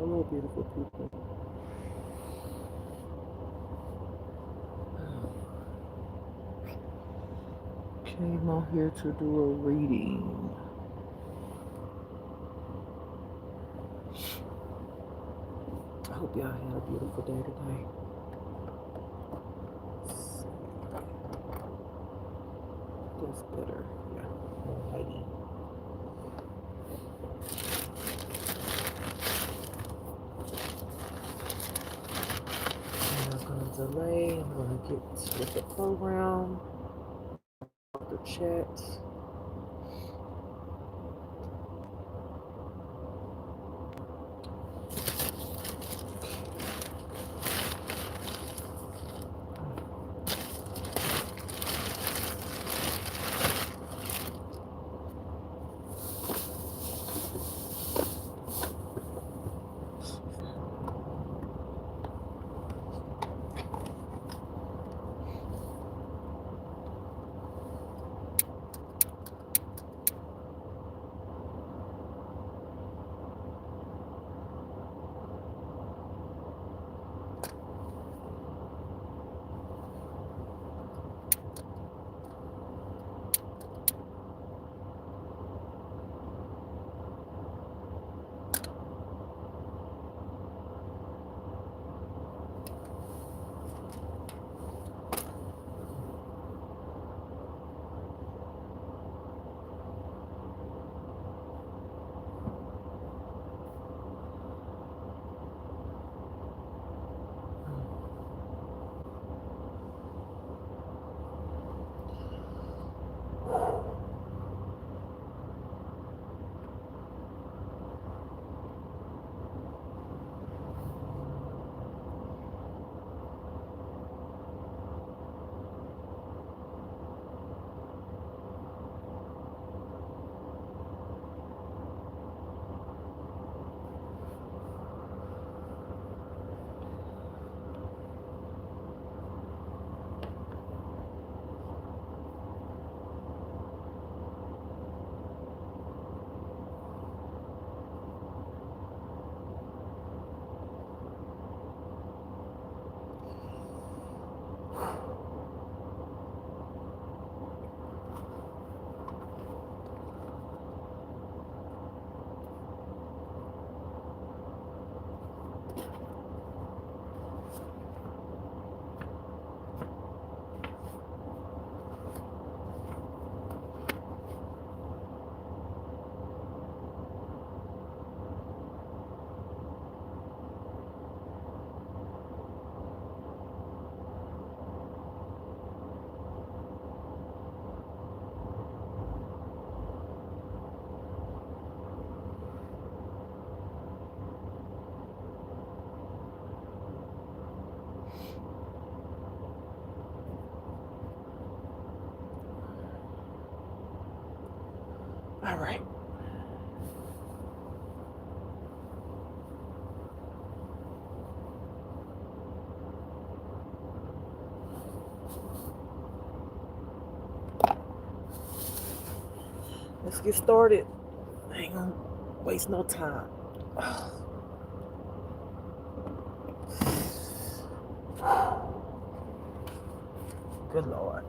Hello, beautiful people. Came out here to do a reading. I hope y'all had a beautiful day today. That's better. Yeah. Alrighty. I'm not gonna delay. I'm gonna get with the program. The chat. All right. Let's get started. I ain't gonna waste no time. Good Lord.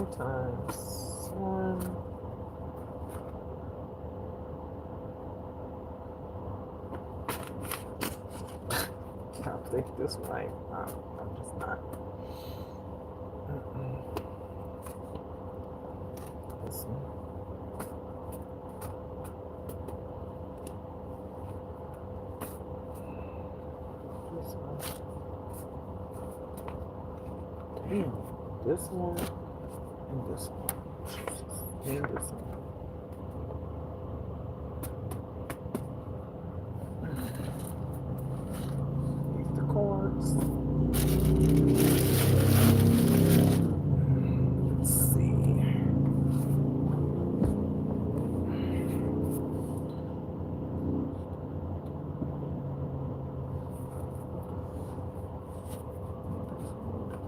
more times. One. I think this might. I'm just not. This one. This one. Damn. This one and this one. And this one. Use the cards. Let's see.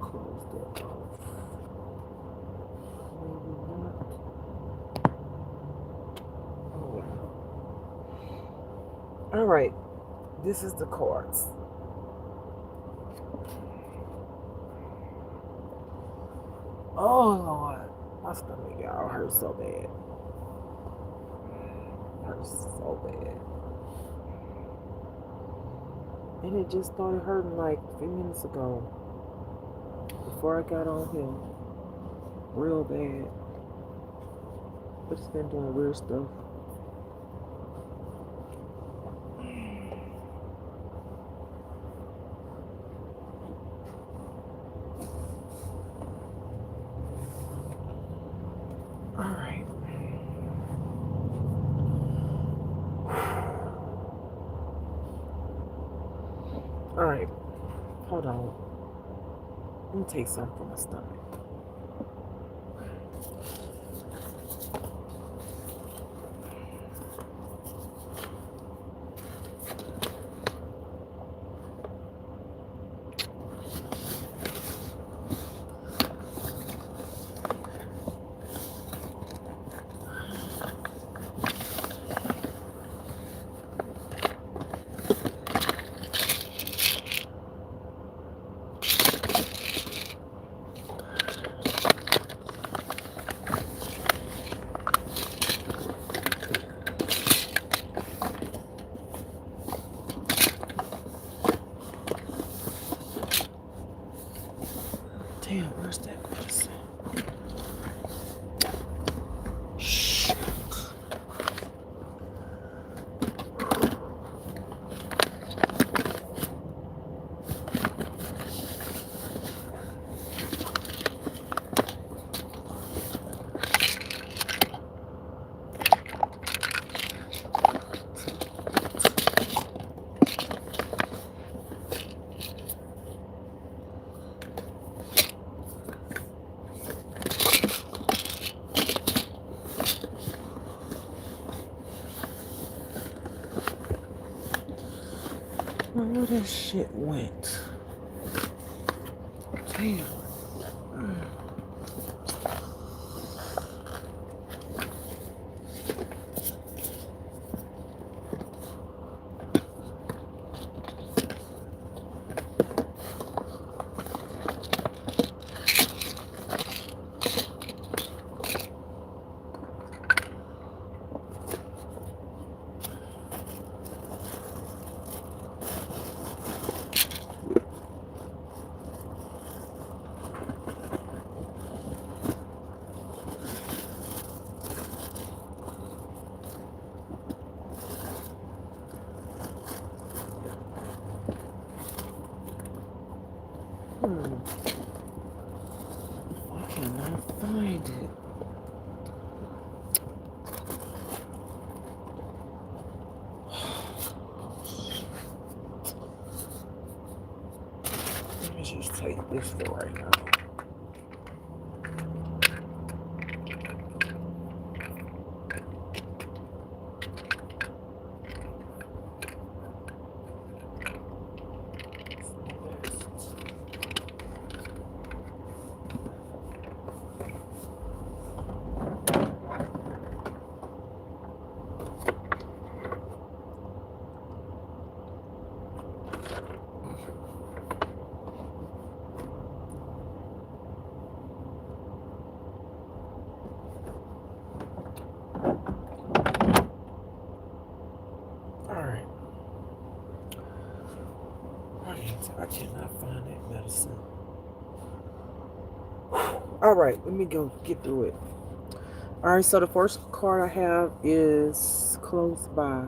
Close that off. Maybe not. Oh well. All right. This is the cards. Oh Lord, my stomach, y'all, hurts so bad. Hurts so bad. And it just started hurting like a few minutes ago. Before I got on here. Real bad. But it's been doing weird stuff. Alright. Alright. Hold on. Let me take something from my stomach. Damn, where's that person? Shh. Where this shit went? Damn. I cannot find it. Let me just take this for right now. Alright. I cannot find that medicine. Alright, let me go get through it. Alright, so the first card I have is Close By.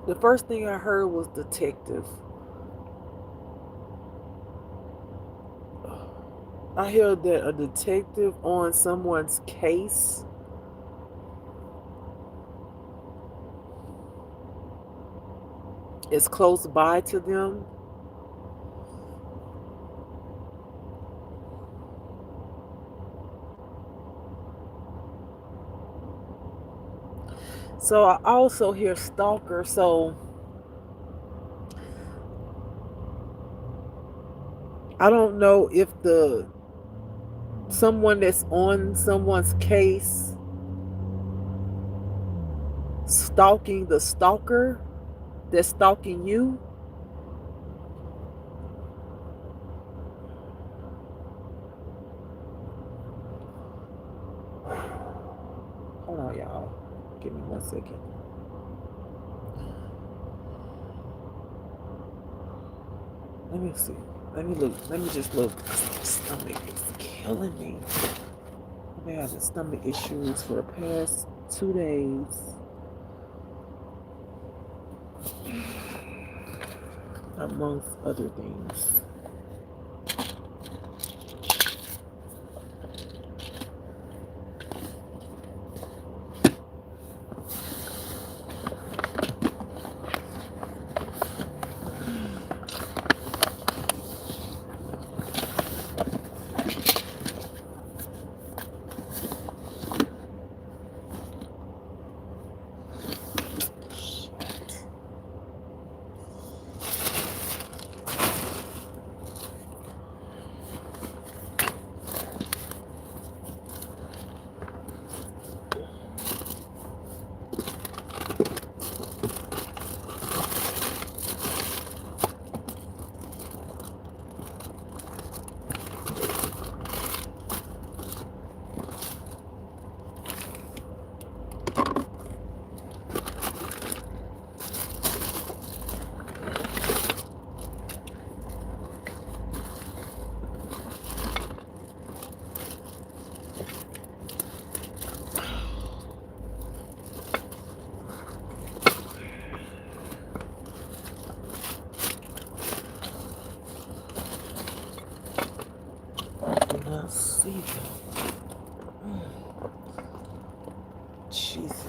The first thing I heard was detective. I hear that a detective on someone's case is close by to them. So I also hear stalker. So I don't know if someone that's on someone's case stalking the stalker that's stalking you. Hold on, y'all. Give me 1 second. Let me see. Let me look. Let me just look. My stomach is killing me. I've been having stomach issues for the past 2 days. Amongst other things. Let's see. Jesus.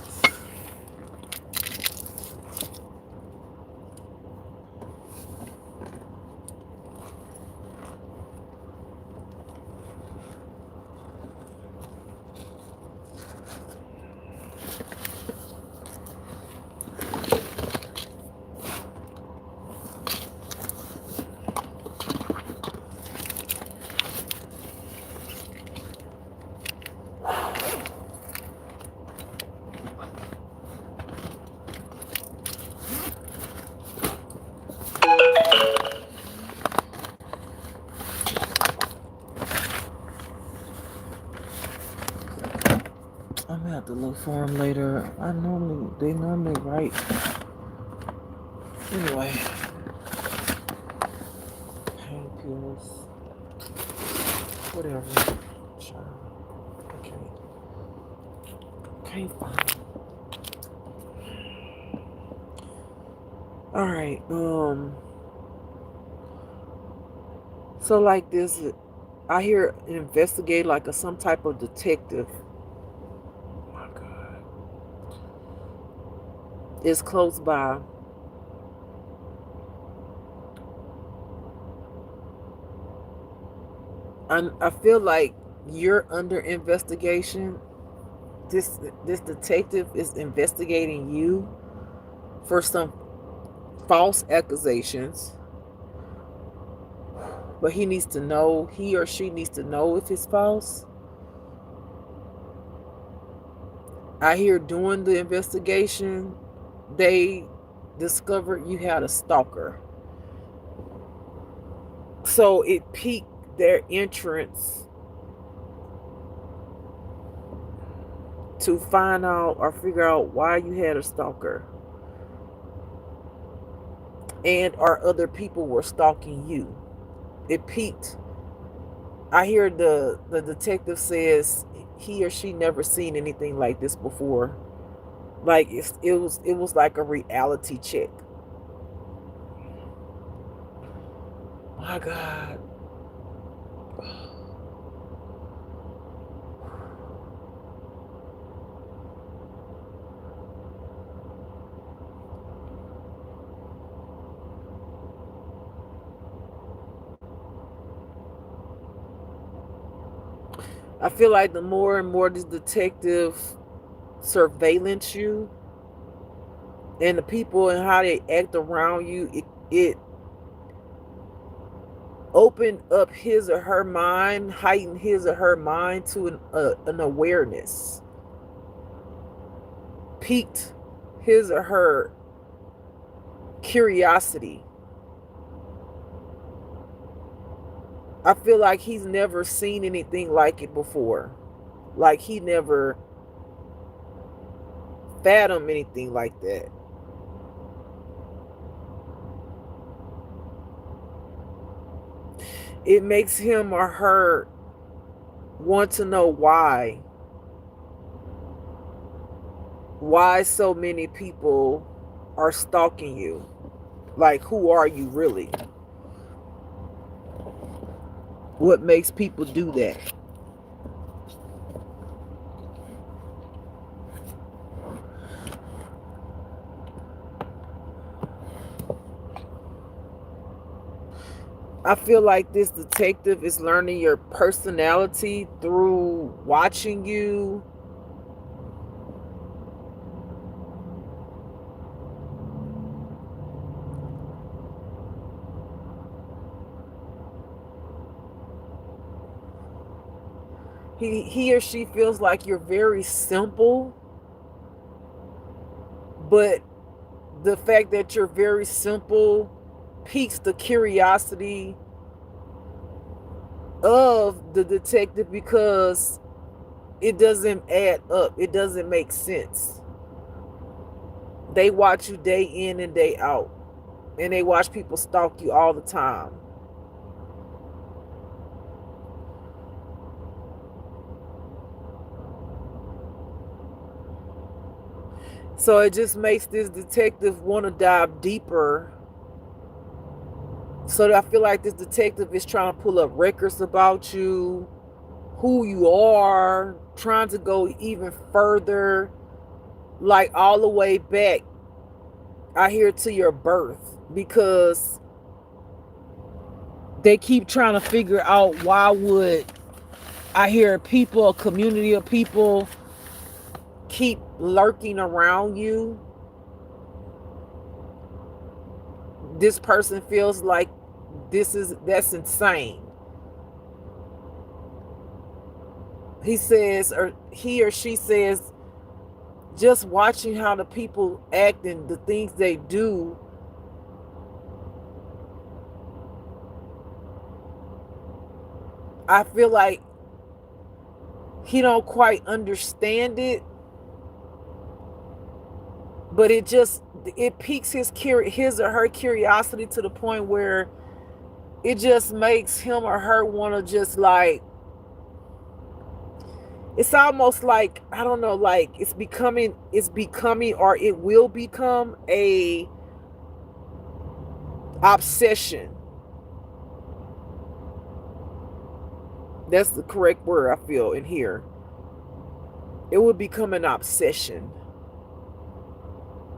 I'm gonna have to look for them later. They normally write. Anyway, pain pills, whatever. Okay, can't find them. All right. So like this, I hear an investigator, like some type of detective. Oh my God, is close by. I feel like you're under investigation. This detective is investigating you for some false accusations, but he or she needs to know if it's false. I hear doing the investigation, they discovered you had a stalker. So it piqued their interest to find out or figure out why you had a stalker. And or other people were stalking you. It piqued. I hear the detective says he or she never seen anything like this before. Like it was like a reality check. My God. I feel like the more and more this detective surveillance you and the people and how they act around you, it opened up his or her mind, heightened his or her mind to an awareness, piqued his or her curiosity. I feel like he's never seen anything like it before. Like he never fathomed anything like that. It makes him or her want to know why. Why so many people are stalking you. Like, who are you really? What makes people do that? I feel like this detective is learning your personality through watching you. He or she feels like you're very simple, but the fact that you're very simple piques the curiosity of the detective because it doesn't add up. It doesn't make sense. They watch you day in and day out, and they watch people stalk you all the time. So it just makes this detective want to dive deeper. So I feel like this detective is trying to pull up records about you, who you are, trying to go even further, like all the way back, I hear, to your birth, because they keep trying to figure out why would, I hear, people, a community of people keep lurking around you. This person feels like that's insane. He says, or he or she says, just watching how the people act and the things they do, I feel like he don't quite understand it, but it piques his or her curiosity to the point where it just makes him or her want to just like, it's almost like, I don't know, like it's becoming or it will become a obsession. That's the correct word, I feel, in here. It would become an obsession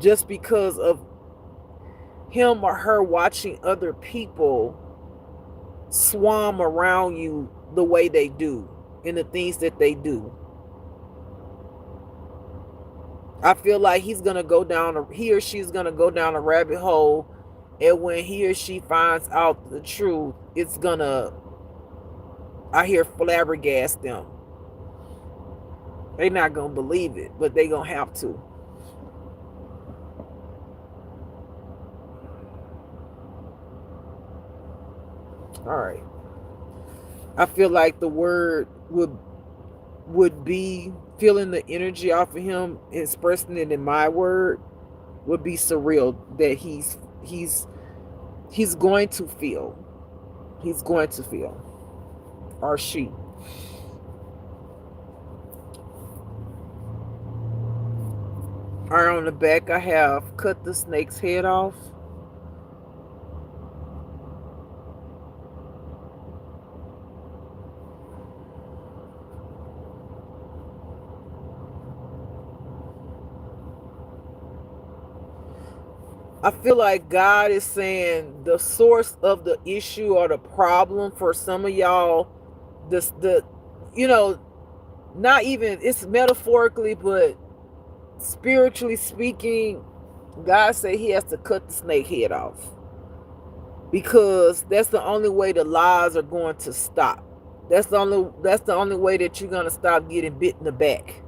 just because of him or her watching other people swarm around you the way they do and the things that they do. I feel like he or she's gonna go down a rabbit hole, and when he or she finds out the truth, it's gonna, I hear, flabbergast them. They're not going to believe it, but they're going to have to. All right. I feel like the word would be feeling the energy off of him, expressing it in my word would be surreal, that he's going to feel. He's going to feel. Or she. All right, on the back I have cut the snake's head off. I feel like God is saying the source of the issue or the problem for some of y'all, the you know, not even, it's metaphorically, but spiritually speaking, God said he has to cut the snake head off, because that's the only way the lies are going to stop. That's the only way that you're going to stop getting bit in the back.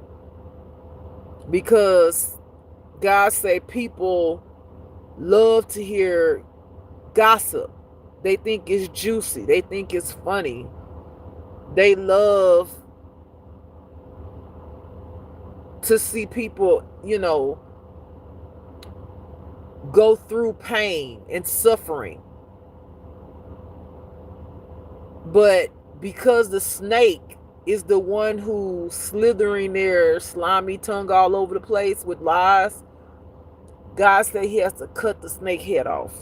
Because God said people love to hear gossip. They think it's juicy. They think it's funny. They love to see people, go through pain and suffering. But because the snake is the one who's slithering their slimy tongue all over the place with lies, God said he has to cut the snake head off.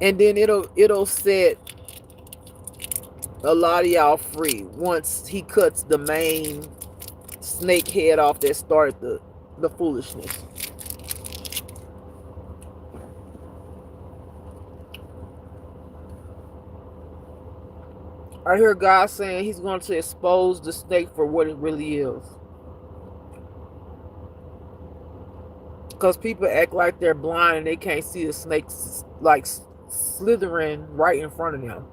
And then it'll set a lot of y'all free once he cuts the main snake head off that started the foolishness. I hear God saying he's going to expose the snake for what it really is. Because people act like they're blind and they can't see the snake like slithering right in front of them.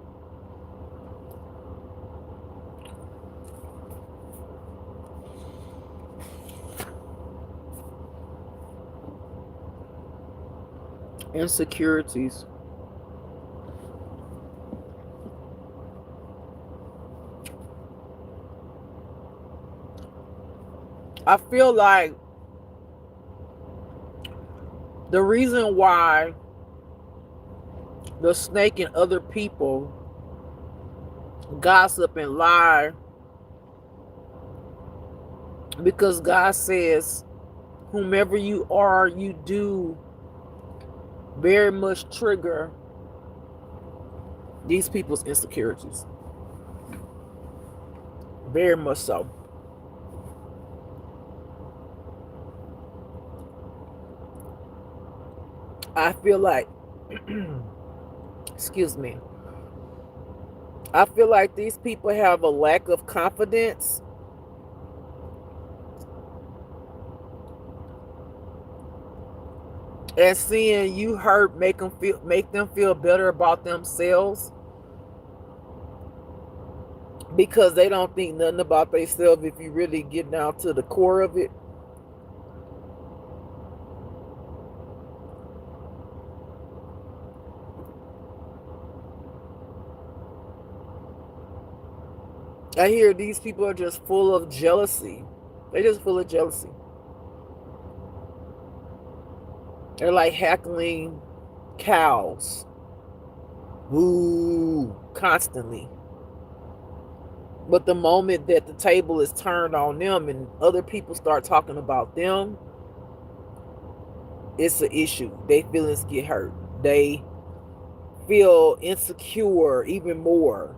Insecurities. I feel like the reason why the snake and other people gossip and lie, because God says whomever you are, you do very much trigger these people's insecurities. Very much so. I feel like, excuse me, I feel like these people have a lack of confidence. And seeing you hurt make them feel better about themselves, because they don't think nothing about themselves if you really get down to the core of it. I hear these people are just full of jealousy. They're just full of jealousy. They're like hackling cows. Woo, constantly. But the moment that the table is turned on them and other people start talking about them, it's an issue. Their feelings get hurt. They feel insecure even more.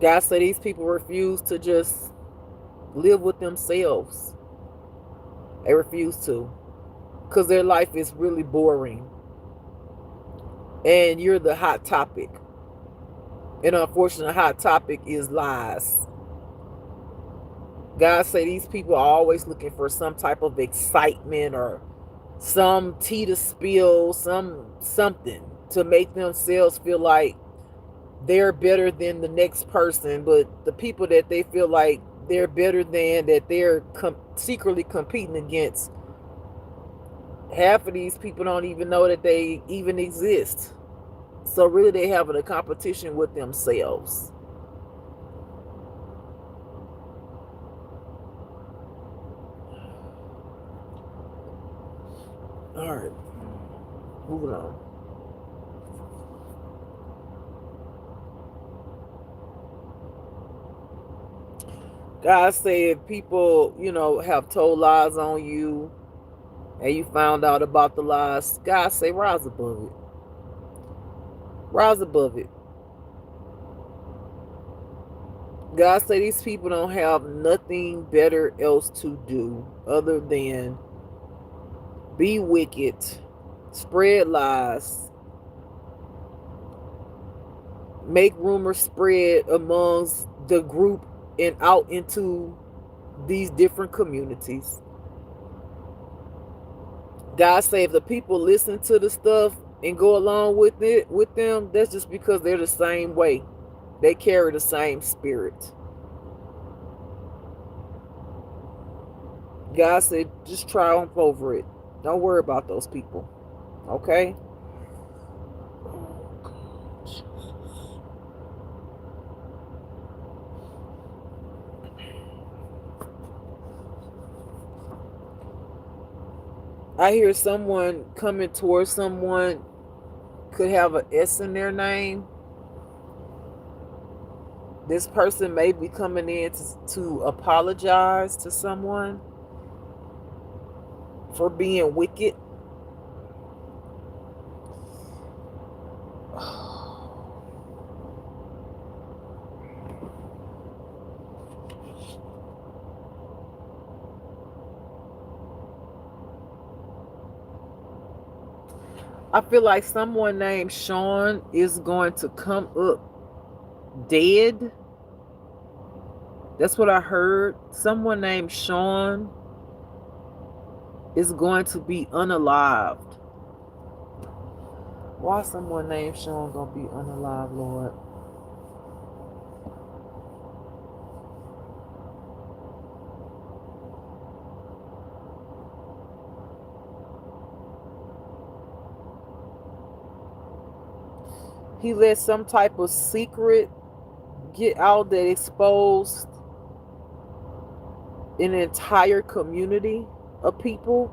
God said these people refuse to just live with themselves. They refuse to, because their life is really boring. And you're the hot topic. And unfortunately, the hot topic is lies. God say these people are always looking for some type of excitement or some tea to spill, something to make themselves feel like they're better than the next person. But the people that they feel like they're better than, that they're secretly competing against, half of these people don't even know that they even exist. So really they having a competition with themselves. All right, moving on. God said people, have told lies on you and you found out about the lies. God say rise above it. Rise above it. God say these people don't have nothing better else to do other than be wicked, spread lies, make rumors spread amongst the group and out into these different communities. God say if the people listen to the stuff and go along with it with them, that's just because they're the same way. They carry the same spirit. God said just triumph over it. Don't worry about those people. Okay? I hear someone coming towards someone could have an S in their name. This person may be coming in to apologize to someone for being wicked. I feel like someone named Shawn is going to come up dead. That's what I heard. Someone named Shawn is going to be unalived. Why someone named Shawn gonna be unalived, Lord? He let some type of secret get out that exposed an entire community of people.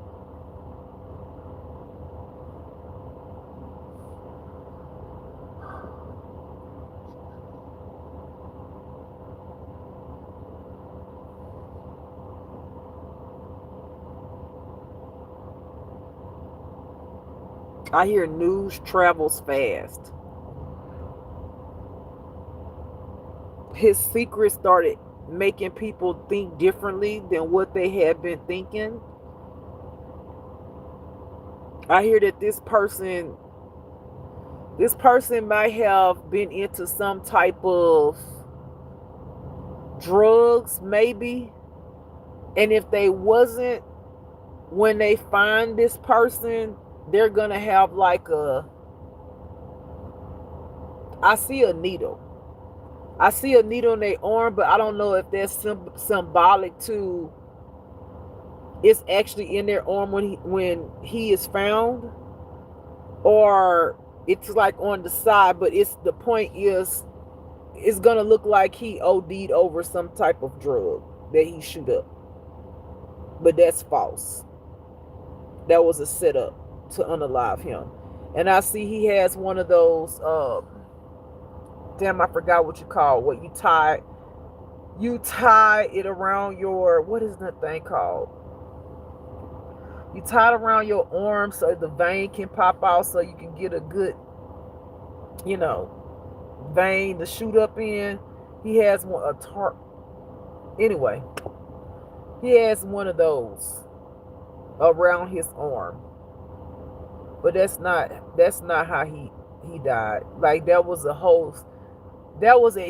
I hear news travels fast. His secret started making people think differently than what they had been thinking. I hear that this person might have been into some type of drugs, maybe. And if they wasn't, when they find this person, they're gonna have like I see a needle. I see a needle in their arm, but I don't know if that's symbolic to it's actually in their arm when he is found, or it's like on the side. But it's the point is, it's gonna look like he OD'd over some type of drug that he shoot up, but that's false. That was a setup to unalive him. And I see he has one of those. Damn, I forgot what you call what you tie it around your, what is that thing called? You tie it around your arm so the vein can pop out, so you can get a good, vein to shoot up in. He has one anyway. He has one of those around his arm, but that's not how he died. Like that was a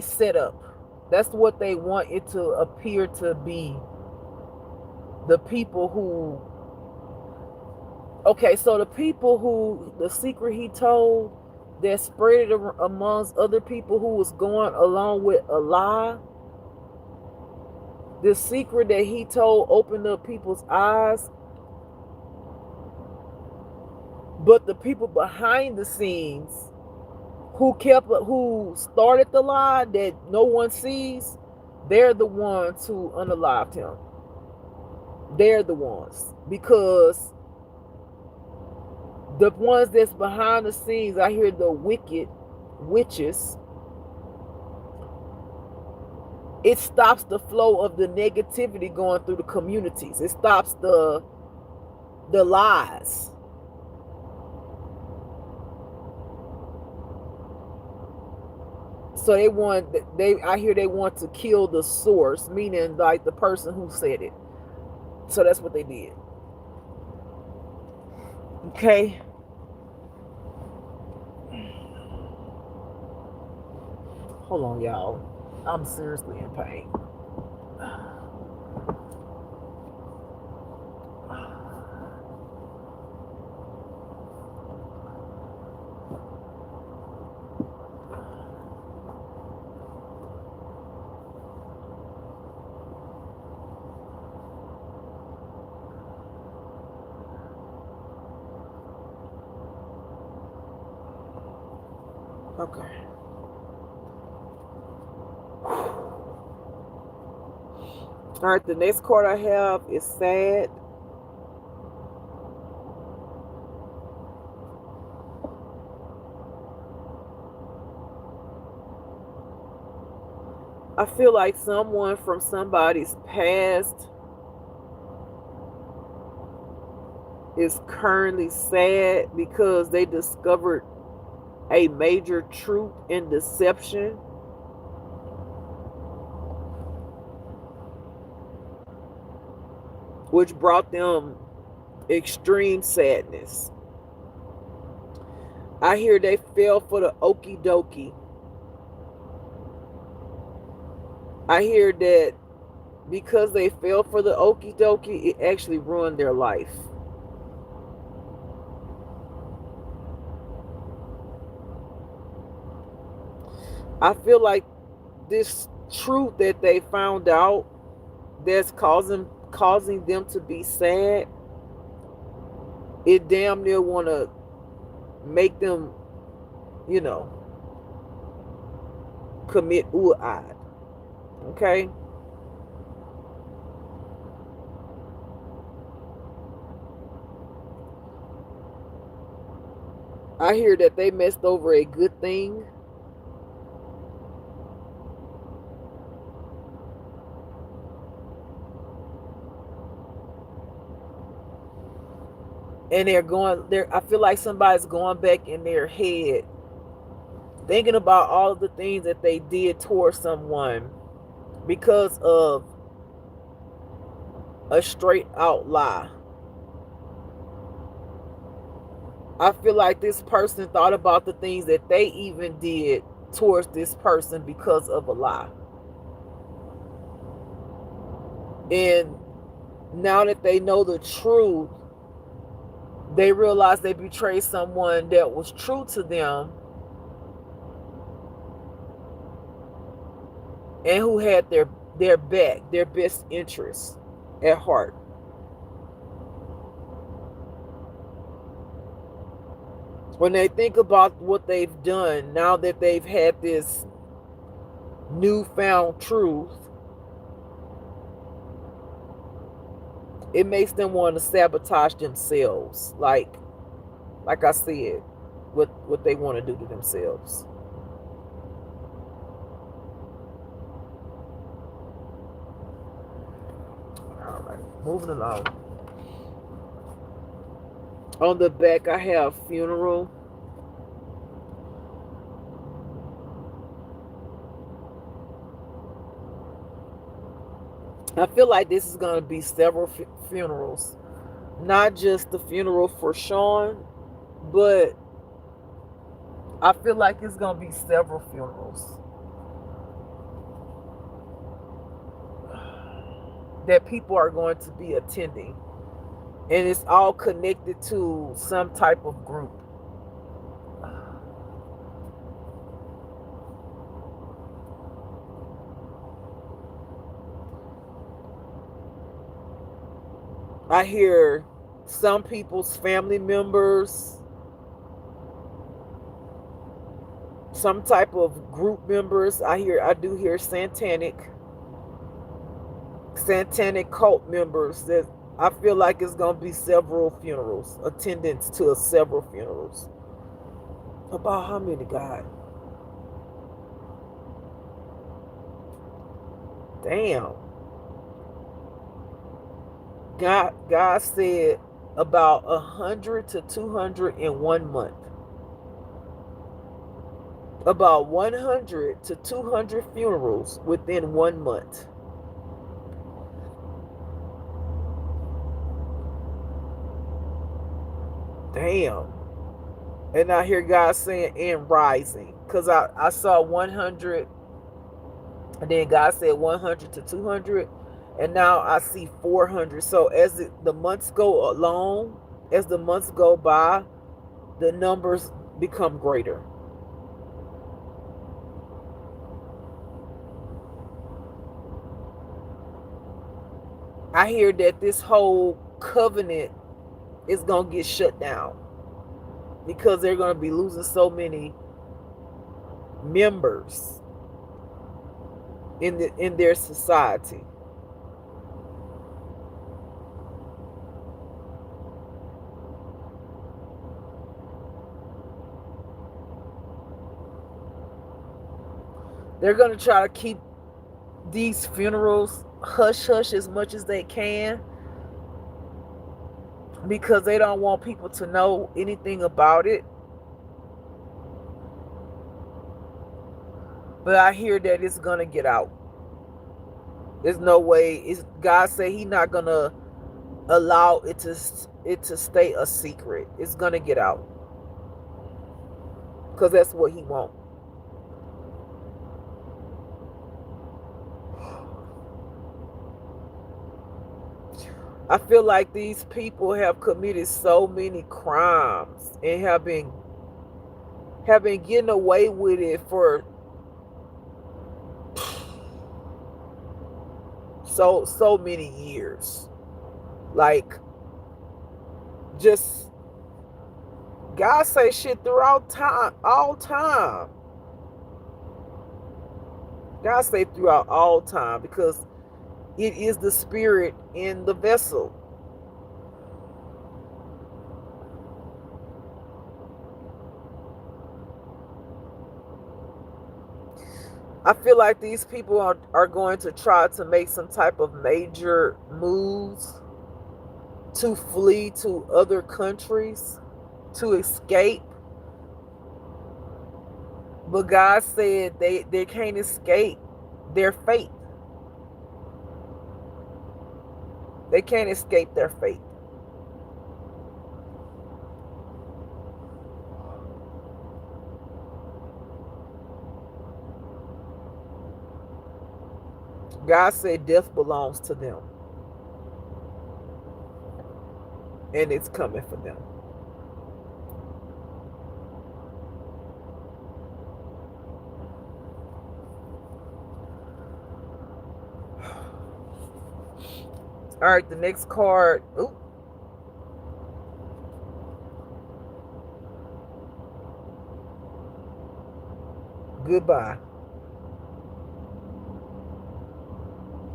setup. That's what they want it to appear to be. The people who, okay, so the people who, the secret he told, that spread it amongst other people who was going along with a lie, the secret that he told opened up people's eyes. But the people behind the scenes who started the lie that no one sees, they're the ones who unalived him. They're the ones, because the ones that's behind the scenes, I hear the wicked witches, it stops the flow of the negativity going through the communities. It stops the lies. So I hear they want to kill the source, meaning like the person who said it. So that's what they did. Okay. Hold on, y'all. I'm seriously in pain. Okay. All right, the next card I have is sad. I feel like someone from somebody's past is currently sad because they discovered a major truth in deception. Which brought them extreme sadness. I hear they fell for the okie dokie. I hear that because they fell for the okie dokie, it actually ruined their life. I feel like this truth that they found out that's causing them to be sad, it damn near want to make them, commit suicide. Okay? I hear that they messed over a good thing. And I feel like somebody's going back in their head thinking about all of the things that they did towards someone because of a straight out lie. I feel like this person thought about the things that they even did towards this person because of a lie. And now that they know the truth, they realize they betrayed someone that was true to them and who had their back, their best interests at heart. When they think about what they've done, now that they've had this newfound truth, it makes them want to sabotage themselves. Like I said, what they want to do to themselves. All right, moving along. On the back, I have funeral. I feel like this is going to be several funerals. Not just the funeral for Shawn, but I feel like it's going to be several funerals. that people are going to be attending. And it's all connected to some type of group. I hear some people's family members, some type of group members. I do hear satanic cult members. That I feel like it's gonna be several funerals, attendance to several funerals. About how many, God? Damn. God said about 100 to 200 in 1 month. About 100 to 200 funerals within 1 month. Damn. And I hear God saying and rising. Because I saw 100, and then God said 100 to 200, and now I see 400. So as the months go along, as the months go by, the numbers become greater. I hear that this whole covenant is going to get shut down because they're going to be losing so many members in their society. They're going to try to keep these funerals hush hush as much as they can because they don't want people to know anything about it. But I hear that it's going to get out. There's no way. God say He's not going to allow it to stay a secret. It's going to get out because that's what He wants. I feel like these people have committed so many crimes and have been getting away with it for so many years. Like, just God say shit throughout time, all time. God say throughout all time because it is the spirit in the vessel. I feel like these people are going to try to make some type of major moves to flee to other countries, to escape. But God said they can't escape their fate. They can't escape their fate. God said death belongs to them. And it's coming for them. All right, the next card. Ooh. Goodbye.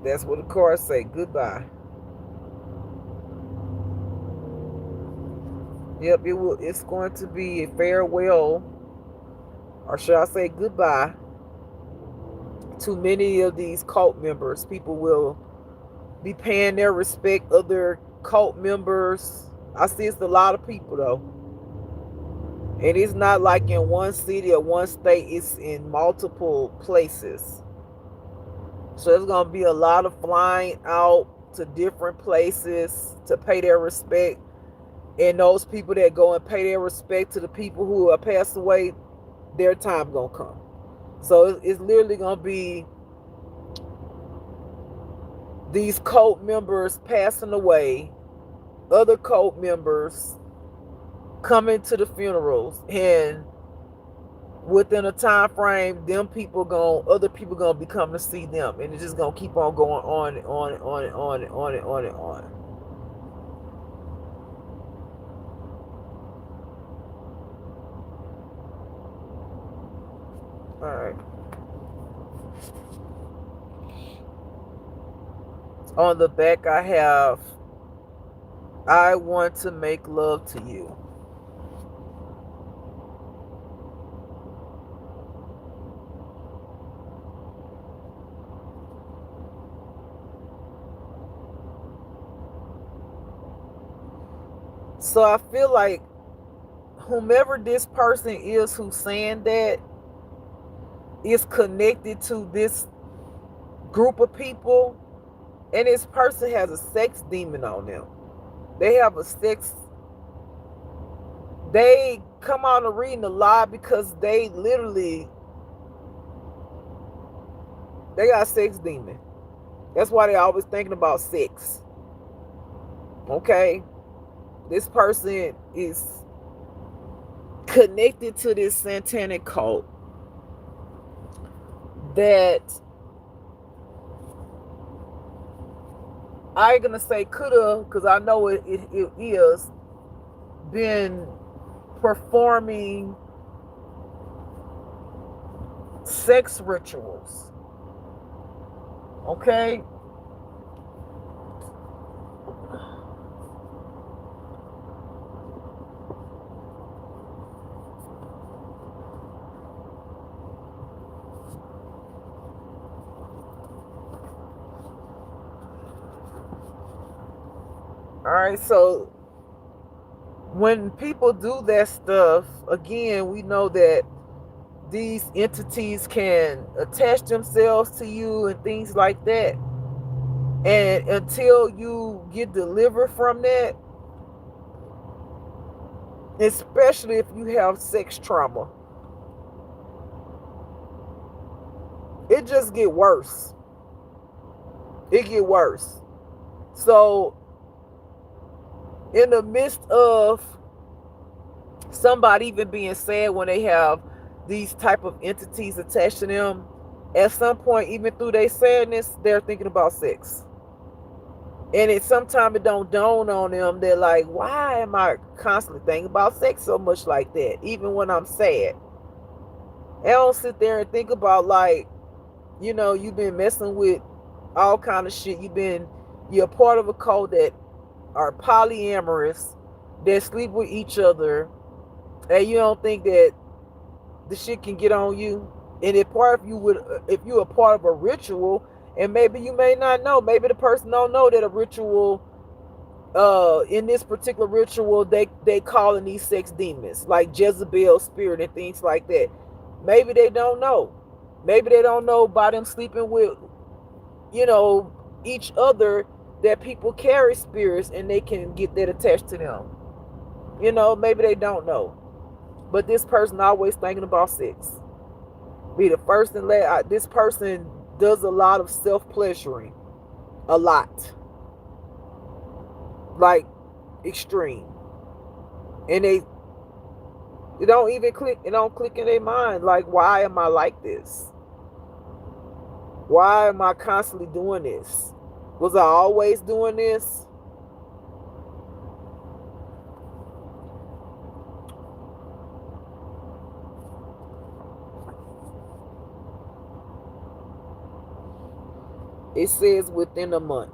That's what the cards say. Goodbye. Yep, it's going to be a farewell, or should I say goodbye, to many of these cult members. People will be paying their respect. Other cult members. I see it's a lot of people though. And it's not like in one city or one state, it's in multiple places. So there's going to be a lot of flying out to different places to pay their respect. And those people that go and pay their respect to the people who are passed away, their time going to come. So it's literally going to be these cult members passing away, other cult members coming to the funerals, and within a time frame, other people gonna be coming to see them, and it's just gonna keep on going on and on and on and on and on and on and on. All right. On the back, I have, I want to make love to you. So I feel like whomever this person is who's saying that is connected to this group of people, and this person has a sex demon on them. They have a sex, they come out of reading a lie because they got a sex demon. That's why they're always thinking about sex. Okay? This person is connected to this satanic cult that I ain't gonna say coulda, because I know it is, been performing sex rituals. Okay? Alright, so when people do that stuff, again, we know that these entities can attach themselves to you and things like that. And until you get delivered from that, especially if you have sex trauma, it just get worse. It get worse. So in the midst of somebody even being sad when they have these type of entities attached to them, at some point, even through their sadness, they're thinking about sex. And sometimes it don't dawn on them. They're like, why am I constantly thinking about sex so much like that, even when I'm sad? They don't sit there and think about, like, you've been messing with all kind of shit. You're part of a cult that are polyamorous, that sleep with each other, and you don't think that the shit can get on you. And if you're a part of a ritual, and maybe you may not know, maybe the person don't know that a ritual, in this particular ritual, they calling these sex demons like Jezebel spirit and things like that. Maybe they don't know. Maybe they don't know by them sleeping with, each other, that people carry spirits and they can get that attached to them. Maybe they don't know. But this person always thinking about sex. Be the first and last. This person does a lot of self-pleasuring. A lot. Like, extreme. And it don't even click. It don't click in their mind. Like, why am I like this? Why am I constantly doing this? Was I always doing this? It says within a month.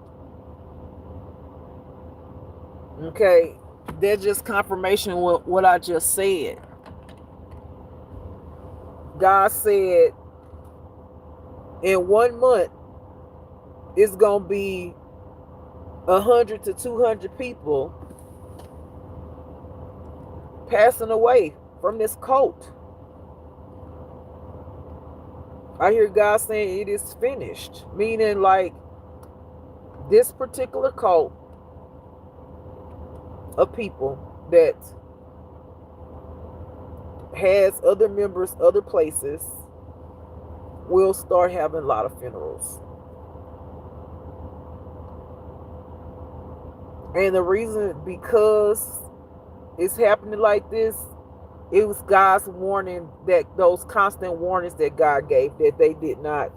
Okay, that's just confirmation of what I just said. God said in 1 month, it's going to be 100 to 200 people passing away from this cult. I hear God saying it is finished, meaning like this particular cult of people that has other members other places will start having a lot of funerals. And the reason, because it's happening like this, it was God's warning, that those constant warnings that God gave that they did not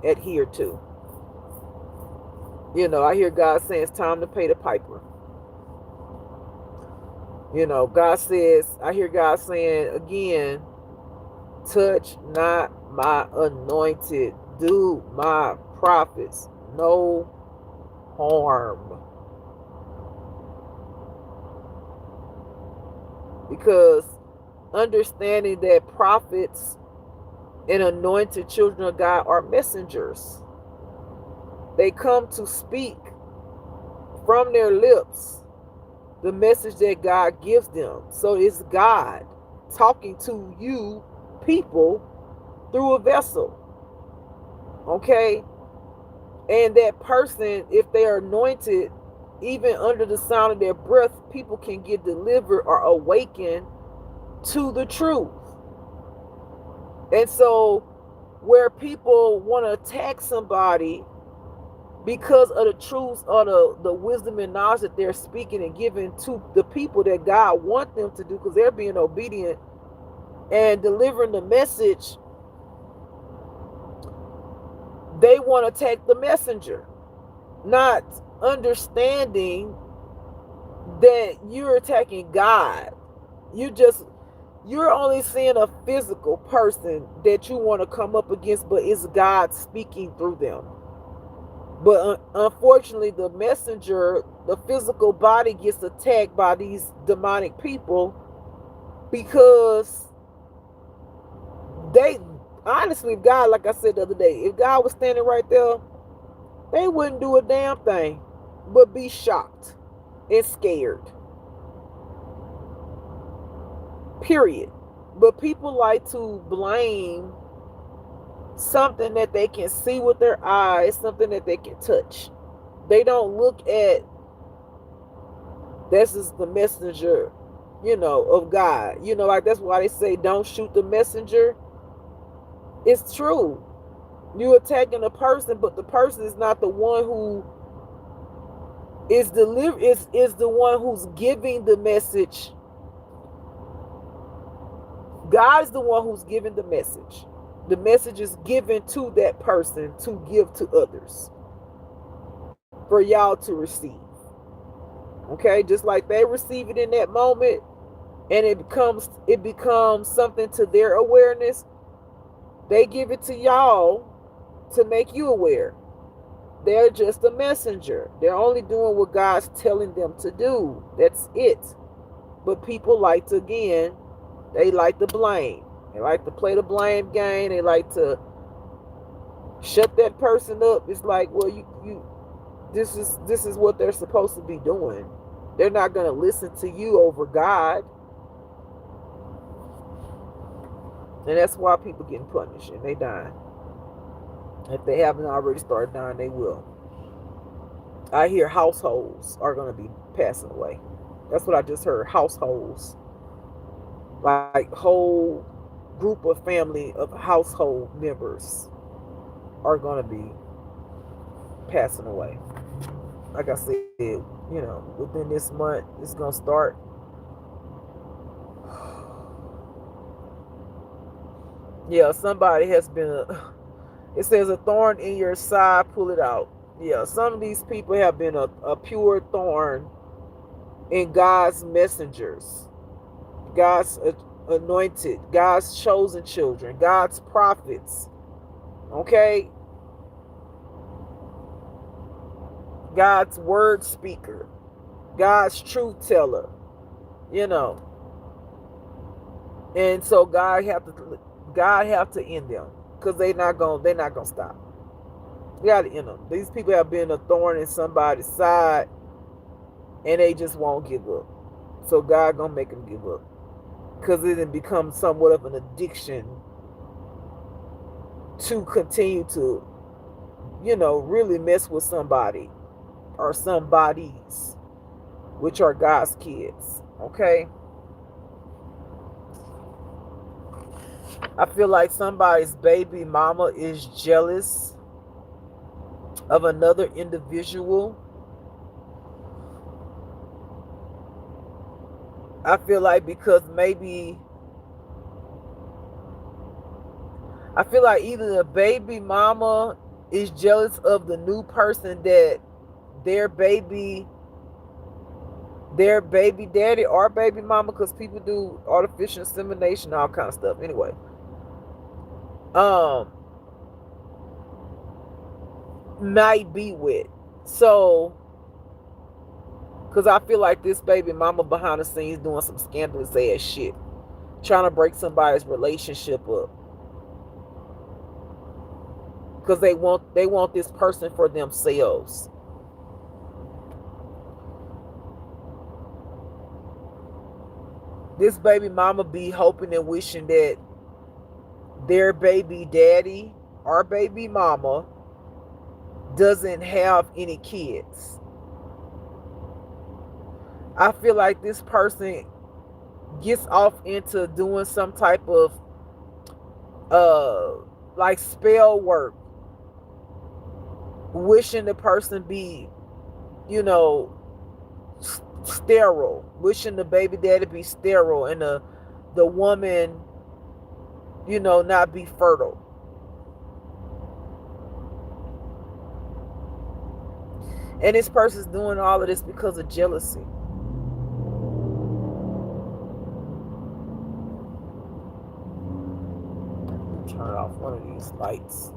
adhere to. I hear God saying it's time to pay the piper. God says, I hear God saying again, touch not my anointed, do my prophets no harm. Because understanding that prophets and anointed children of God are messengers. They come to speak from their lips the message that God gives them. So it's God talking to you people through a vessel. Okay? And that person, if they are anointed, even under the sound of their breath, people can get delivered or awakened to the truth. And so where people want to attack somebody because of the truths or the wisdom and knowledge that they're speaking and giving to the people that God wants them to do, because they're being obedient and delivering the message, they want to attack the messenger, not understanding that you're attacking God. You're only seeing a physical person that you want to come up against, but it's God speaking through them. But unfortunately, the messenger, the physical body, gets attacked by these demonic people because they, honestly, God, like I said the other day, if God was standing right there, they wouldn't do a damn thing but be shocked and scared. Period. But people like to blame something that they can see with their eyes, something that they can touch. They don't look at, this is the messenger, of God. Like that's why they say don't shoot the messenger. It's true. You're attacking a person, but the person is not the one who is is the one who's giving the message. God is the one who's giving the message. The message is given to that person to give to others for y'all to receive. Okay, just like they receive it in that moment, and it becomes something to their awareness. They give it to y'all to make you aware. They're just a messenger. They're only doing what God's telling them to do. That's it. But people like to, again, they like to blame. They like to play the blame game. They like to shut that person up. It's like, well, this is what they're supposed to be doing. They're not going to listen to you over God. And that's why people getting punished and they dying. If they haven't already started dying, they will. I hear households are going to be passing away. That's what I just heard. Households. Like whole group of family of household members are going to be passing away. Like I said, within this month, it's going to start. Yeah, somebody has been, it says a thorn in your side, pull it out. Yeah, some of these people have been a pure thorn in God's messengers, God's anointed, God's chosen children, God's prophets. Okay? God's word speaker, God's truth teller, And so God have to end them, because they're not gonna stop. You gotta end them. These people have been a thorn in somebody's side, and they just won't give up. So God gonna make them give up, because it has become somewhat of an addiction to continue to, really mess with somebody or somebodies, which are God's kids. Okay? I feel like somebody's baby mama is jealous of another individual. I feel like because maybe I feel like either the baby mama is jealous of the new person that their baby daddy or baby mama, because people do artificial insemination, all kind of stuff. Anyway, um, might be with. So, because I feel like this baby mama behind the scenes doing some scandalous ass shit, trying to break somebody's relationship up, because they want this person for themselves. This baby mama be hoping and wishing that their baby daddy or baby mama doesn't have any kids. I feel like this person gets off into doing some type of like spell work, wishing the person be, you know, sterile, wishing the baby daddy be sterile and the woman, you know, not be fertile. And this person's doing all of this because of jealousy. Turn off one of these lights.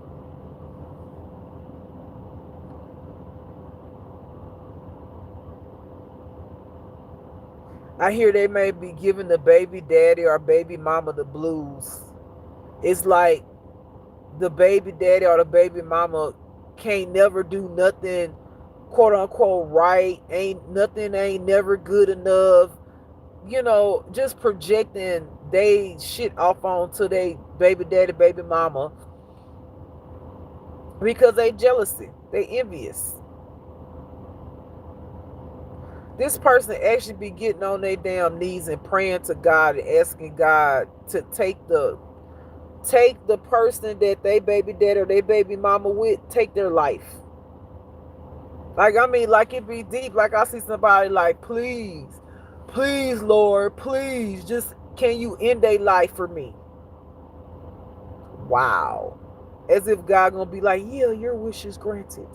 I hear they may be giving the baby daddy or baby mama the blues. It's like the baby daddy or the baby mama can't never do nothing, quote unquote, right. Nothing ain't never good enough. You know, just projecting they shit off onto they baby daddy, baby mama, because they jealousy, they envious. This person actually be getting on their damn knees and praying to God and asking God to take the person that they baby daddy or they baby mama with, take their life. Like, I mean, like, it be deep. Like, I see somebody like, please, Lord, please, just can you end their life for me? Wow. As if God gonna be like, yeah, your wish is granted.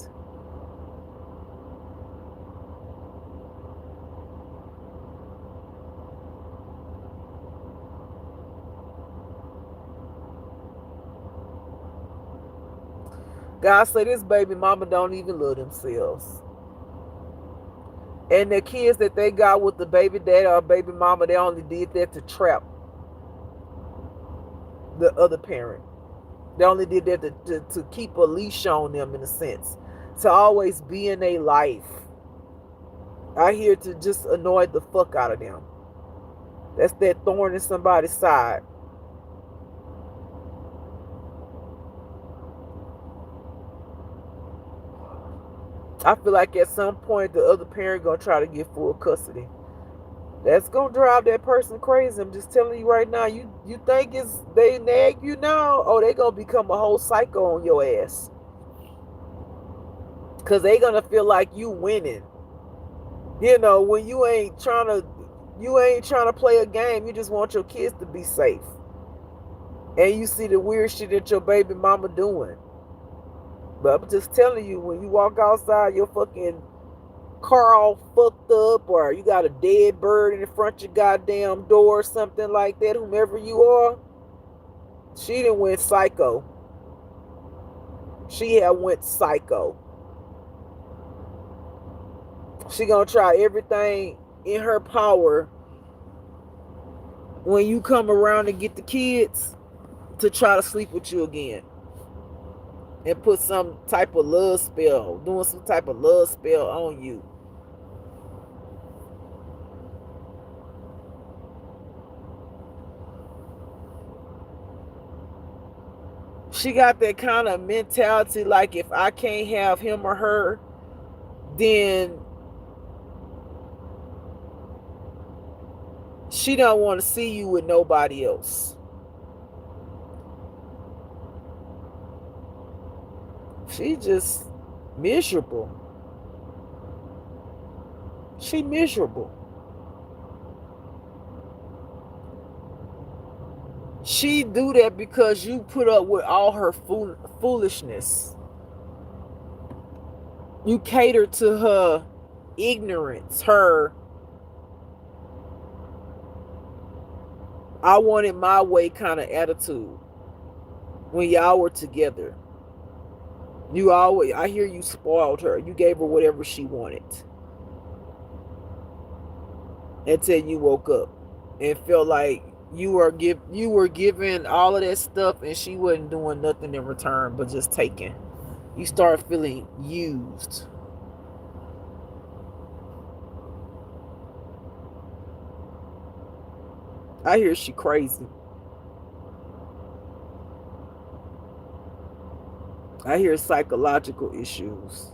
God said this baby mama don't even love themselves. And the kids that they got with the baby daddy or baby mama, they only did that to trap the other parent. They only did that to keep a leash on them, in a sense, to always be in their life. I hear to just annoy the fuck out of them. That's that thorn in somebody's side. I feel like at some point the other parent gonna try to get full custody. That's gonna drive that person crazy. I'm just telling you right now. You think they nag you now? Oh, they gonna become a whole psycho on your ass. Cause they gonna feel like you winning. You know, when you ain't trying to play a game. You just want your kids to be safe. And you see the weird shit that your baby mama doing. But I'm just telling you, when you walk outside, your fucking car all fucked up, or you got a dead bird in the front of your goddamn door or something like that, whomever you are, she done went psycho. She had went psycho. She gonna try everything in her power when you come around to get the kids to try to sleep with you again. And put some type of love spell, doing some type of love spell on you. She got that kind of mentality, like, if I can't have him or her, then she don't want to see you with nobody else. She just miserable. She miserable. She do that because you put up with all her foolishness. You cater to her ignorance, her I want it my way kind of attitude. When y'all were together, you always, I hear you spoiled her. You gave her whatever she wanted until you woke up and felt like you were given all of that stuff and she wasn't doing nothing in return but just taking. You start feeling used. I hear she crazy. I hear psychological issues.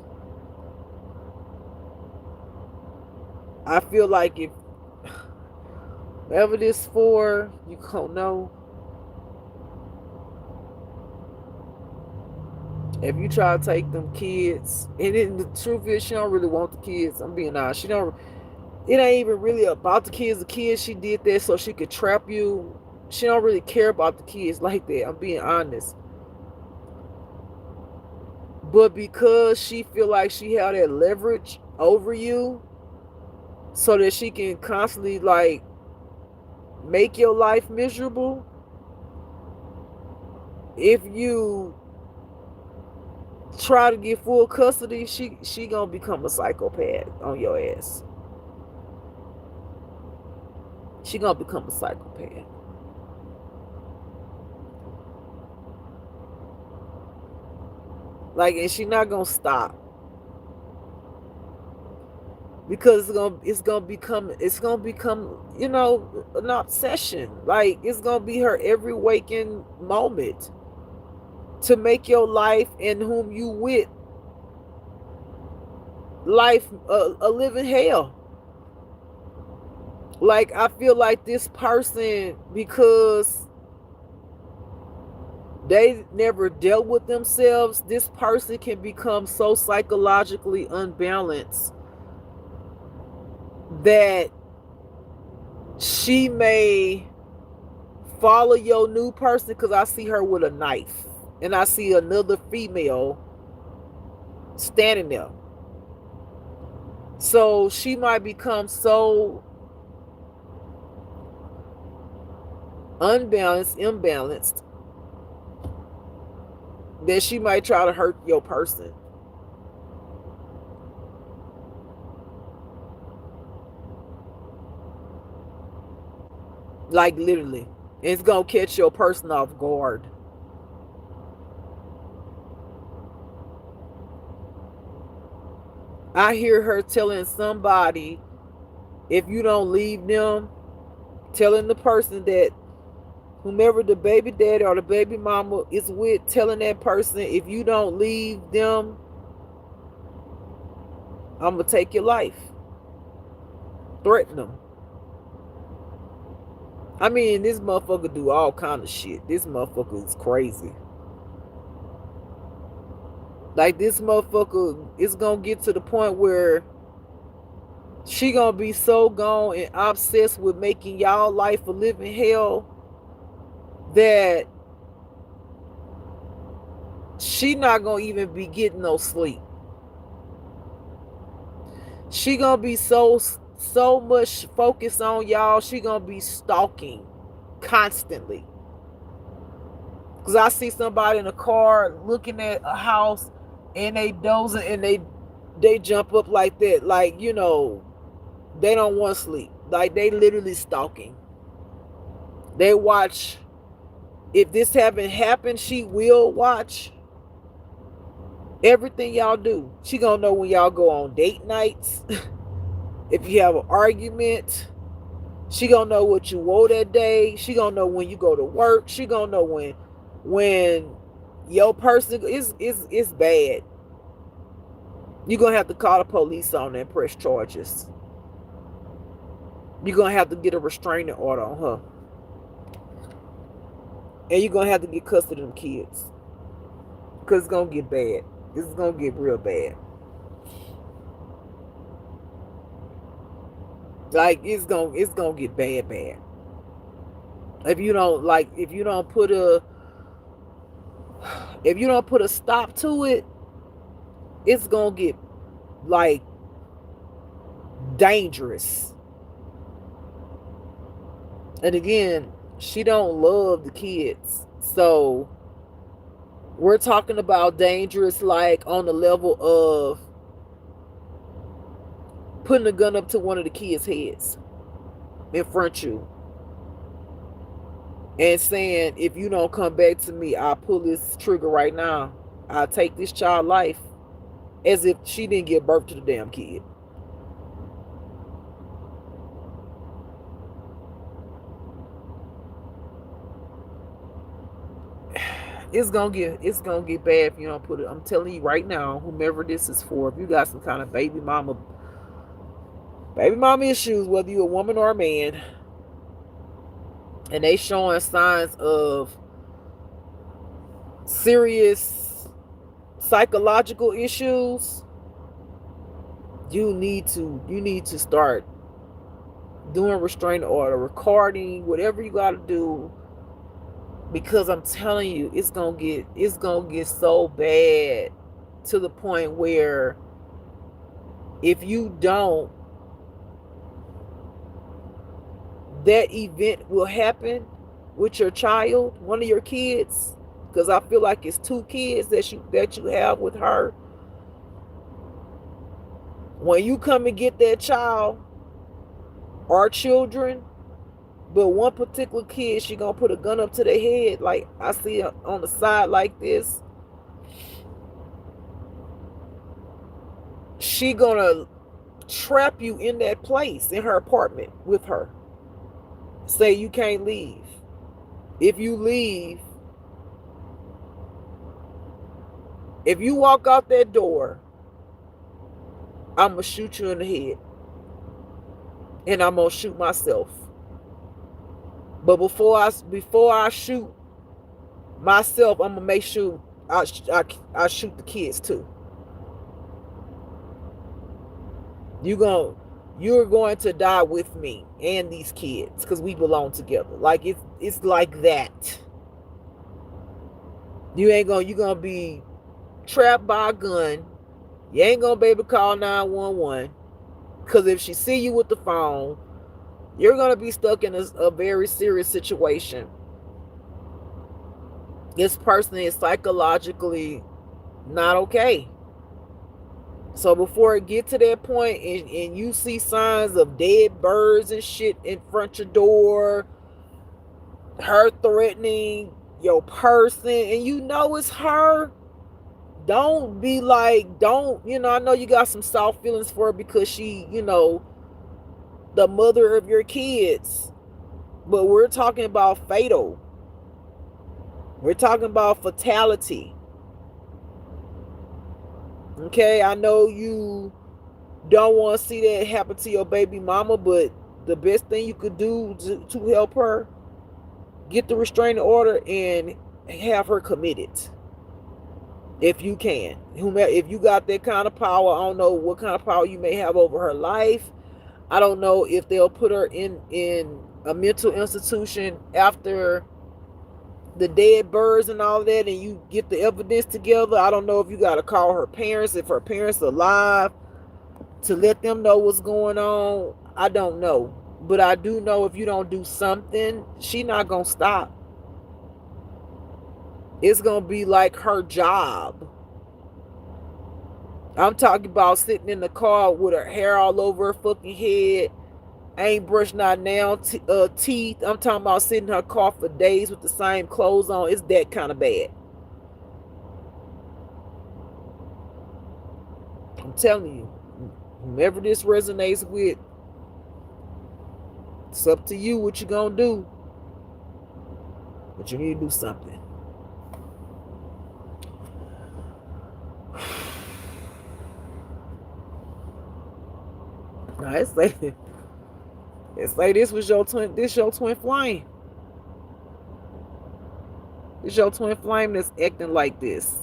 I feel like if whatever this for, you don't know. If you try to take them kids, and then the truth is she don't really want the kids. I'm being honest. She don't. It ain't even really about the kids. The kids, she did that so she could trap you. She don't really care about the kids like that. I'm being honest. But because she feel like she had that leverage over you, so that she can constantly like make your life miserable, if you try to get full custody, she gonna become a psychopath on your ass. She gonna become a psychopath. Like, and she not gonna stop because it's gonna become you know, an obsession. Like, it's gonna be her every waking moment to make your life and whom you with life a living hell. Like, I feel like this person, because they never dealt with themselves, this person can become so psychologically unbalanced that she may follow your new person, because I see her with a knife and I see another female standing there. So she might become so imbalanced that she might try to hurt your person. Like, literally. It's gonna catch your person off guard. I hear her telling somebody, if you don't leave them, telling the person that whomever the baby daddy or the baby mama is with, telling that person, if you don't leave them, I'm gonna take your life. Threaten them. I mean, this motherfucker do all kind of shit. This motherfucker is crazy. Like, this motherfucker is gonna get to the point where she gonna be so gone and obsessed with making y'all life a living hell that she not gonna even be getting no sleep. She gonna be so much focused on y'all, she gonna be stalking constantly. Because I see somebody in a car looking at a house and they dozing and they jump up like that. Like, you know, they don't want sleep. Like, they literally stalking. They watch. If this haven't happened, she will watch everything y'all do. She gonna know when y'all go on date nights. If you have an argument, she gonna know what you wore that day. She gonna know when you go to work. She gonna know when your person is bad. You're gonna have to call the police on and press charges. You're gonna have to get a restraining order on her. And you're gonna have to get custody of them kids. Because it's gonna get bad. This is gonna get real bad. Like, it's gonna get bad. If you don't put a stop to it, it's gonna get like dangerous. And again, she don't love the kids. So we're talking about dangerous, like on the level of putting a gun up to one of the kids' heads in front of you and saying, if you don't come back to me, I'll pull this trigger right now. I'll take this child's life, as if she didn't give birth to the damn kid. It's gonna get bad if you don't put it. I'm telling you right now, whomever this is for, if you got some kind of baby mama issues, whether you're a woman or a man, and they showing signs of serious psychological issues, you need to start doing restraining order, recording, whatever you got to do, because I'm telling you, it's gonna get so bad to the point where if you don't, that event will happen with your child, one of your kids, because I feel like it's 2 kids that you have with her. When you come and get that child or children, but one particular kid, she gonna put a gun up to their head, like I see on the side like this. She gonna trap you in that place in her apartment with her. Say you can't leave. If you leave, if you walk out that door, I'm gonna shoot you in the head, and I'm gonna shoot myself. But before I shoot myself, I'm gonna make sure I shoot the kids too. You're going to die with me and these kids because we belong together. Like it's like that. You're gonna be trapped by a gun. You ain't gonna be able to call 911 because if she see you with the phone, you're gonna be stuck in a very serious situation. This person is psychologically not okay. So before it get to that point and you see signs of dead birds and shit in front of your door, her threatening your person, and you know it's her, don't be like, I know you got some soft feelings for her because she, the mother of your kids, but we're talking about fatal. We're talking about fatality. Okay, I know you don't want to see that happen to your baby mama, but the best thing you could do to help her, get the restraining order and have her committed. If you can. If you got that kind of power, I don't know what kind of power you may have over her life. I don't know if they'll put her in a mental institution after the dead birds and all that, and you get the evidence together. I don't know if you got to call her parents, if her parents are alive, to let them know what's going on. I don't know. But I do know if you don't do something, she not going to stop. It's going to be like her job. I'm talking about sitting in the car with her hair all over her fucking head, ain't brushed not nail teeth. I'm talking about sitting in her car for days with the same clothes on. It's that kind of bad. I'm telling you, whomever this resonates with, it's up to you what you gonna do. But you need to do something. Now it's like this was your twin. This your twin flame. This your twin flame that's acting like this.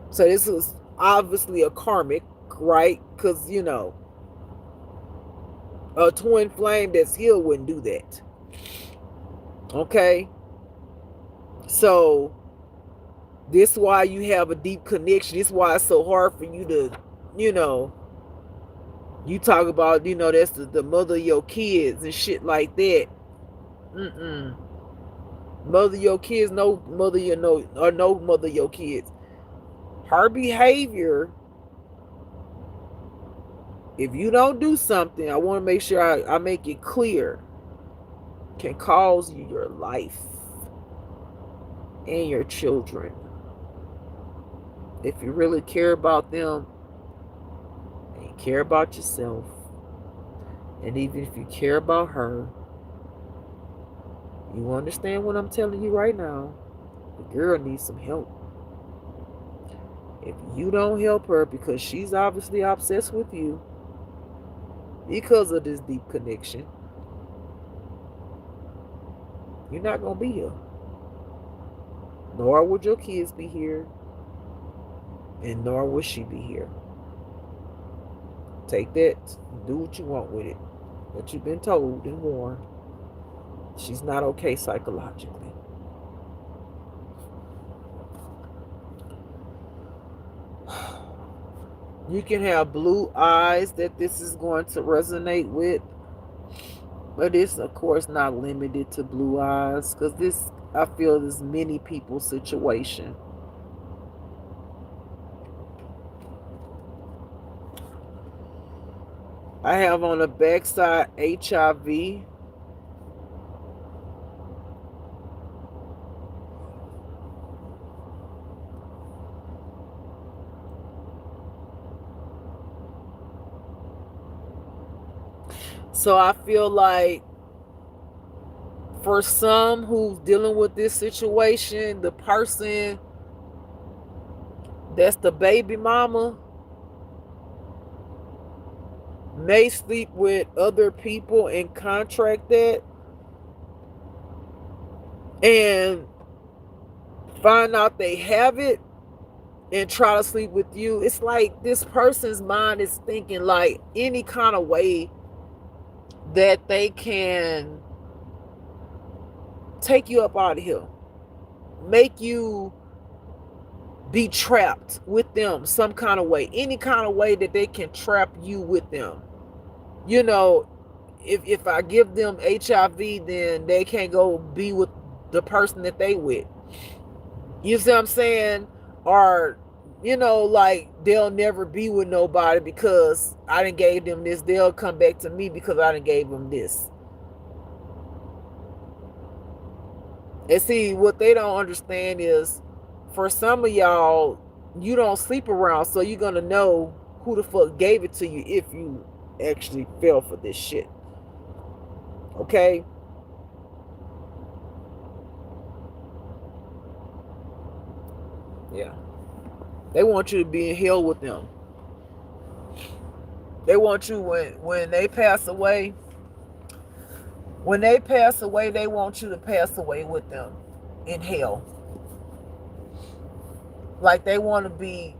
So this is obviously a karmic, right? Because a twin flame that's healed wouldn't do that. Okay? So this why you have a deep connection. This why it's so hard for you to, you know, you talk about, that's the mother of your kids and shit like that. Mother of your kids, no mother you know, or no mother of your kids. Her behavior, if you don't do something, I want to make sure I make it clear, can cause you your life and your children. If you really care about them and you care about yourself, and even if you care about her, you understand what I'm telling you right now. The girl needs some help. If you don't help her, because she's obviously obsessed with you because of this deep connection, you're not going to be here. Nor would your kids be here. And nor will she be here. Take that. Do what you want with it. But you've been told and warned. She's not okay psychologically. You can have blue eyes that this is going to resonate with. But it's, of course, not limited to blue eyes. Because this, I feel, is many people's situation. I have on the backside HIV. So I feel like for some who's dealing with this situation, the person that's the baby mama may sleep with other people and contract that and find out they have it and try to sleep with you. It's like this person's mind is thinking like any kind of way that they can take you up out of here, make you be trapped with them some kind of way, any kind of way that they can trap you with them. If I give them HIV, then they can't go be with the person that they with. You see what I'm saying? Or, like they'll never be with nobody because I done gave them this. They'll come back to me because I done gave them this. And see, what they don't understand is, for some of y'all, you don't sleep around, so you're going to know who the fuck gave it to you if you actually fell for this shit. Okay? Yeah. They want you to be in hell with them. They want you, when they pass away, they want you to pass away with them in hell. Like they want to be,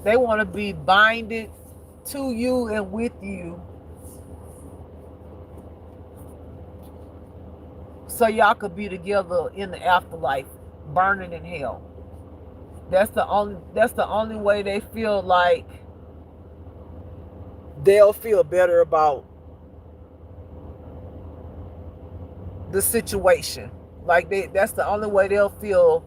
they want to be binded to you and with you, so y'all could be together in the afterlife, burning in hell. That's the only way they feel like they'll feel better about the situation. Like that's the only way they'll feel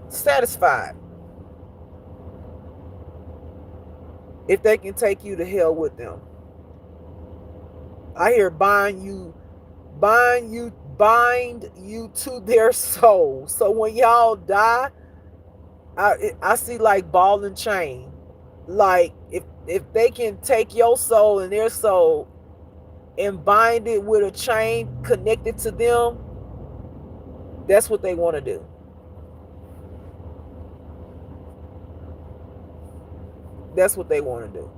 satisfied, if they can take you to hell with them. I hear bind you to their soul. So when y'all die, I see like ball and chain. Like if they can take your soul and their soul and bind it with a chain connected to them, that's what they want to do. That's what they want to do.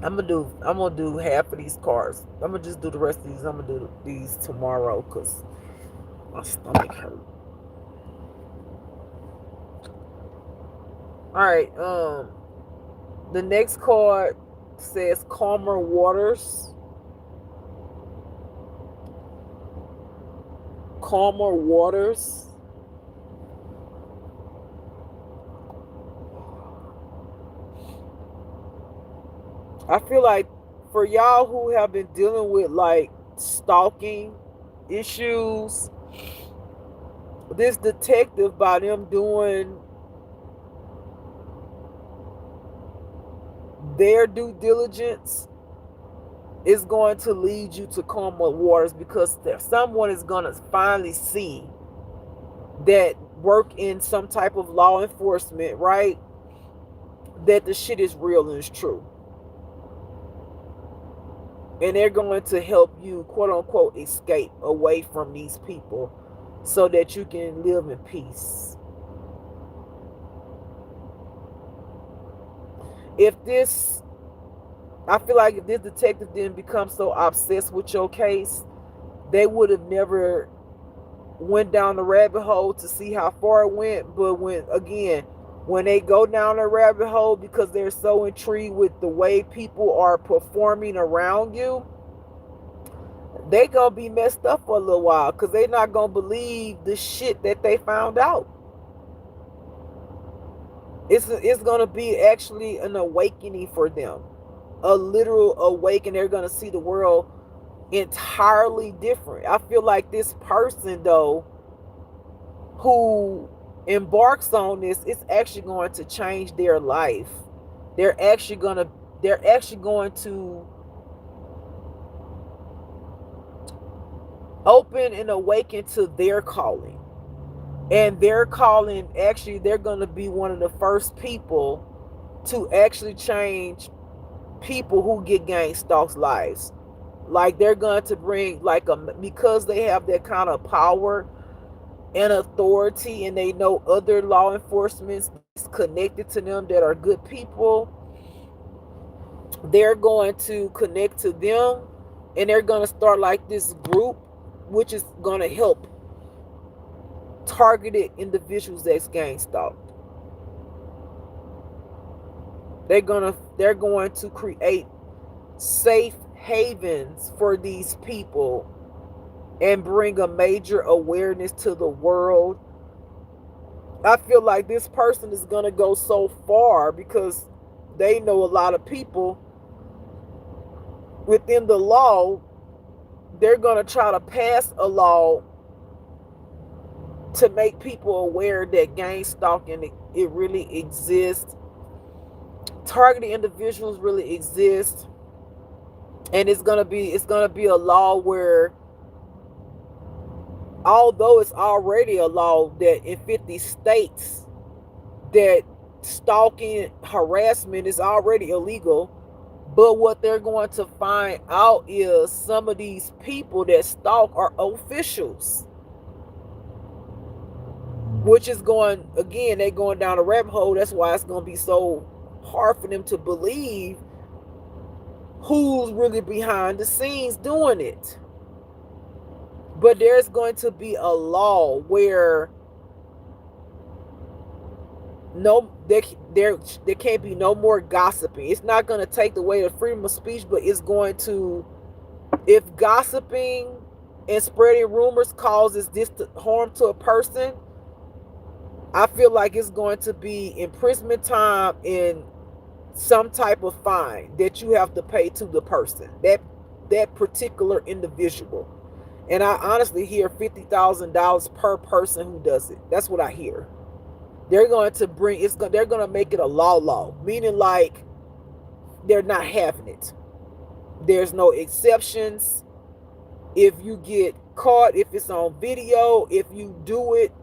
I'm gonna do half of these cards. I'm gonna just do the rest of these. I'm gonna do these tomorrow because my stomach hurt. All right. The next card says calmer waters. Calmer waters. I feel like for y'all who have been dealing with like stalking issues, this detective, by them doing their due diligence, is going to lead you to calmer waters, because someone is going to finally see that work in some type of law enforcement, right? That the shit is real and it's true. And they're going to help you, quote unquote, escape away from these people so that you can live in peace. If this, I feel like if this detective didn't become so obsessed with your case, they would have never went down the rabbit hole to see how far it went. But when they go down the rabbit hole because they're so intrigued with the way people are performing around you, they gonna be messed up for a little while, because they're not gonna believe the shit that they found out. It's gonna be actually an awakening for them, a literal awakening. They're gonna see the world entirely different. I feel like this person though who embarks on this, it's actually going to change their life. They're actually going to open and awaken to their calling. And their calling, actually, they're going to be one of the first people to actually change people who get gang stalks lives. Like, they're going to bring because they have that kind of power and authority, and they know other law enforcement connected to them that are good people. They're going to connect to them, and they're going to start like this group, which is going to help targeted individuals that's gang stalked. They're going to create safe havens for these people and bring a major awareness to the world. I feel like this person is going to go so far because they know a lot of people within the law. They're going to try to pass a law to make people aware that gang stalking, it really exists. Targeted individuals really exist. And it's gonna be a law where, although it's already a law that in 50 states that stalking, harassment is already illegal, but what they're going to find out is some of these people that stalk are officials, which is going, again, they're going down a rabbit hole. That's why it's going to be so hard for them to believe who's really behind the scenes doing it. But there's going to be a law where there can't be no more gossiping. It's not going to take away the freedom of speech, but it's going to, if gossiping and spreading rumors causes this harm to a person, I feel like it's going to be imprisonment time and some type of fine that you have to pay to the person, that particular individual. And I honestly hear $50,000 per person who does it. That's what I hear. They're going to make it a law, meaning like they're not having it. There's no exceptions. If you get caught, if it's on video, if you do it,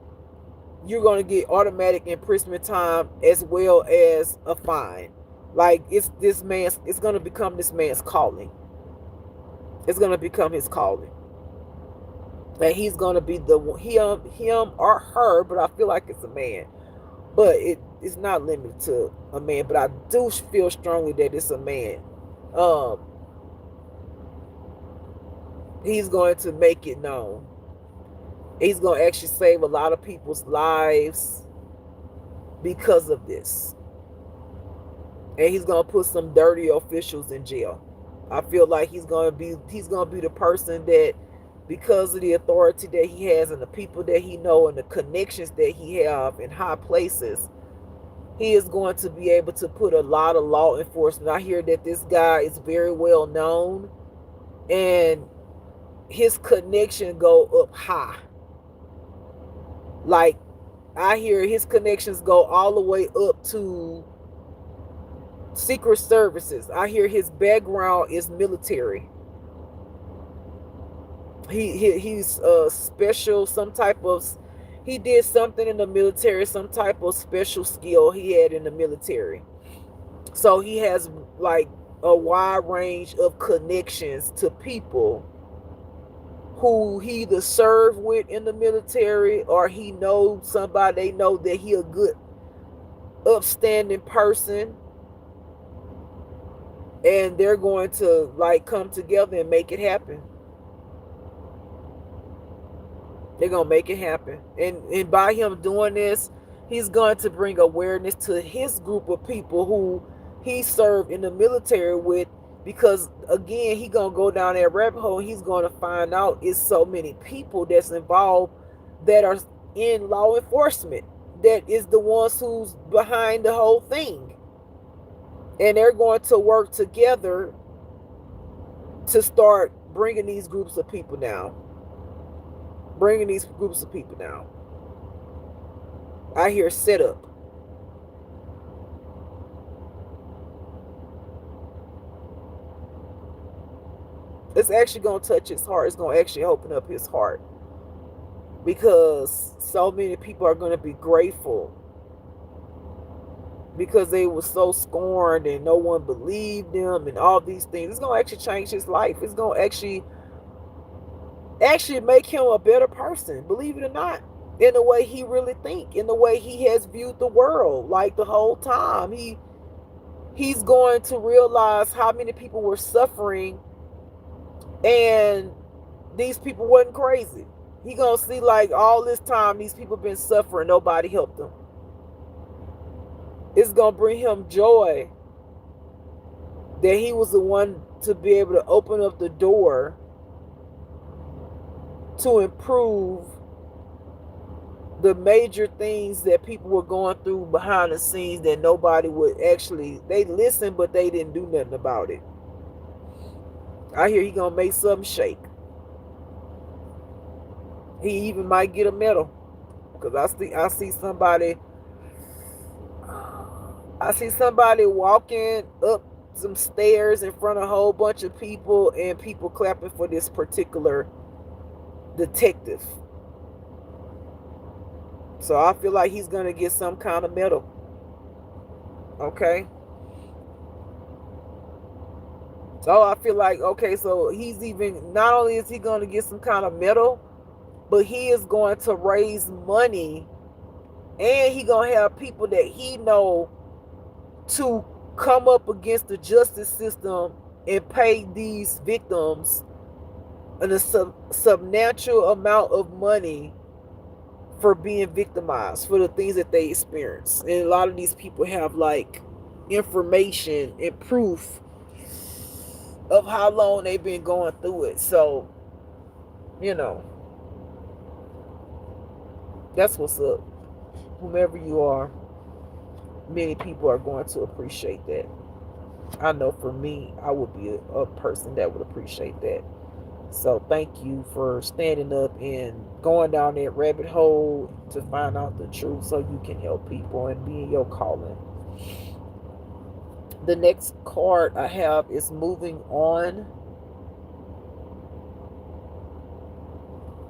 you're going to get automatic imprisonment time as well as a fine. Like, it's going to become this man's calling. It's going to become his calling. And he's going to be him or her, but I feel like it's a man. But it's not limited to a man, but I do feel strongly that it's a man. He's going to make it known. He's going to actually save a lot of people's lives because of this. and he's gonna put some dirty officials in jail. I feel like he's gonna be the person that, because of the authority that he has and the people that he know and the connections that he have in high places, he is going to be able to put a lot of law enforcement. I hear that this guy is very well known, and his connection go up high. Like, I hear his connections go all the way up to secret services. I hear his background is military. He's special, some type of, he did something in the military, some type of special skill he had in the military. So he has like a wide range of connections to people who he either served with in the military, or he knows somebody, they know that he a good upstanding person, and they're going to like come together and make it happen. They're gonna make it happen, and by him doing this, he's going to bring awareness to his group of people who he served in the military with, because again, he gonna go down that rabbit hole. He's gonna find out it's so many people that's involved that are in law enforcement, that is the ones who's behind the whole thing, and they're going to work together to start bringing these groups of people down. Bringing these groups of people down. I hear setup. It's actually going to touch his heart. It's going to actually open up his heart, because so many people are going to be grateful, because they were so scorned and no one believed them and all these things. It's going to actually change his life. It's going to actually make him a better person, believe it or not, in the way he really think, in the way he has viewed the world. Like, the whole time he's going to realize how many people were suffering, and these people wasn't crazy. He gonna see, like, all this time these people been suffering, nobody helped them. It's gonna bring him joy that he was the one to be able to open up the door to improve the major things that people were going through behind the scenes, that nobody would actually, they listened, but they didn't do nothing about it. I hear he gonna make something shake. He even might get a medal, because I see somebody walking up some stairs in front of a whole bunch of people, and people clapping for this particular detective. So I feel like he's gonna get some kind of medal. Okay. So I feel like, okay, so he's even, not only is he gonna get some kind of medal, but he is going to raise money, and he gonna have people that he know to come up against the justice system and pay these victims a substantial amount of money for being victimized for the things that they experience. And a lot of these people have like information and proof of how long they've been going through it. So, you know, that's what's up. Whomever you are, many people are going to appreciate that. I know for me, I would be a person that would appreciate that. So thank you for standing up and going down that rabbit hole to find out the truth, so you can help people and be in your calling. The next card I have is moving on.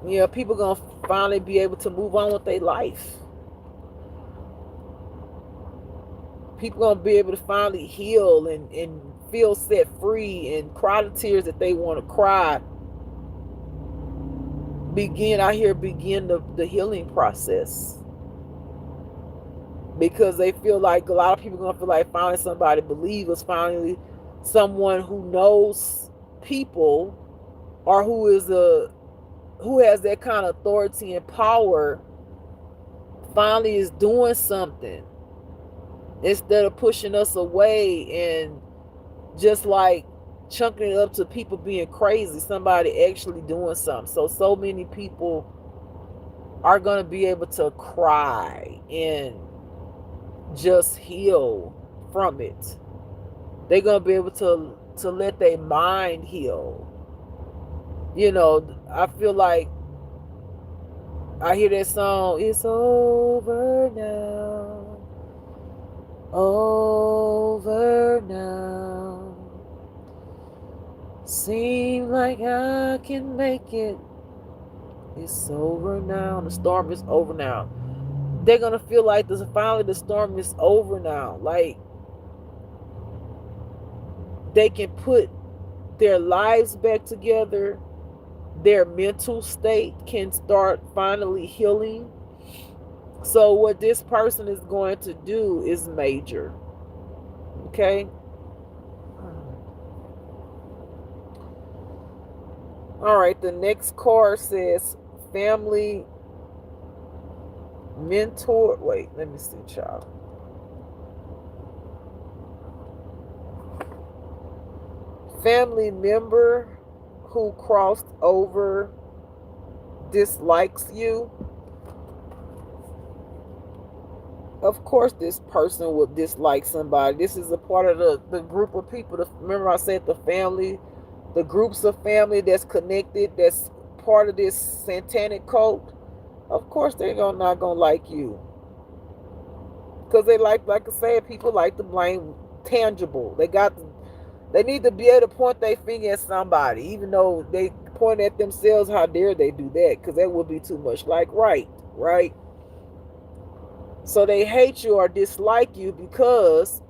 Yeah, people gonna finally be able to move on with their life. People gonna be able to finally heal and feel set free and cry the tears that they want to cry. Begin the healing process, because they feel like, a lot of people gonna feel like finally somebody believes, finally someone who knows people, or who has that kind of authority and power, finally is doing something instead of pushing us away and just like chunking it up to people being crazy, somebody actually doing something. So many people are going to be able to cry and just heal from it. They're going to be able to let their mind heal. You know, I feel like I hear that song, it's over now, over now. Seem like I can make it. It's over now. The storm is over now. They're gonna feel like finally the storm is over now. Like they can put their lives back together. Their mental state can start finally healing. So what this person is going to do is major. Okay? All right, the next card says family mentor. Wait, let me see, child. Family member who crossed over dislikes you. Of course, this person will dislike somebody. This is a part of the group of people. Remember I said the family, the groups of family that's connected, that's part of this satanic cult. Of course, they're not gonna like you. Because they like I said, people like to blame tangible. They need to be able to point their finger at somebody, even though they point at themselves. How dare they do that? Because that would be too much. Like, right. So they hate you or dislike you because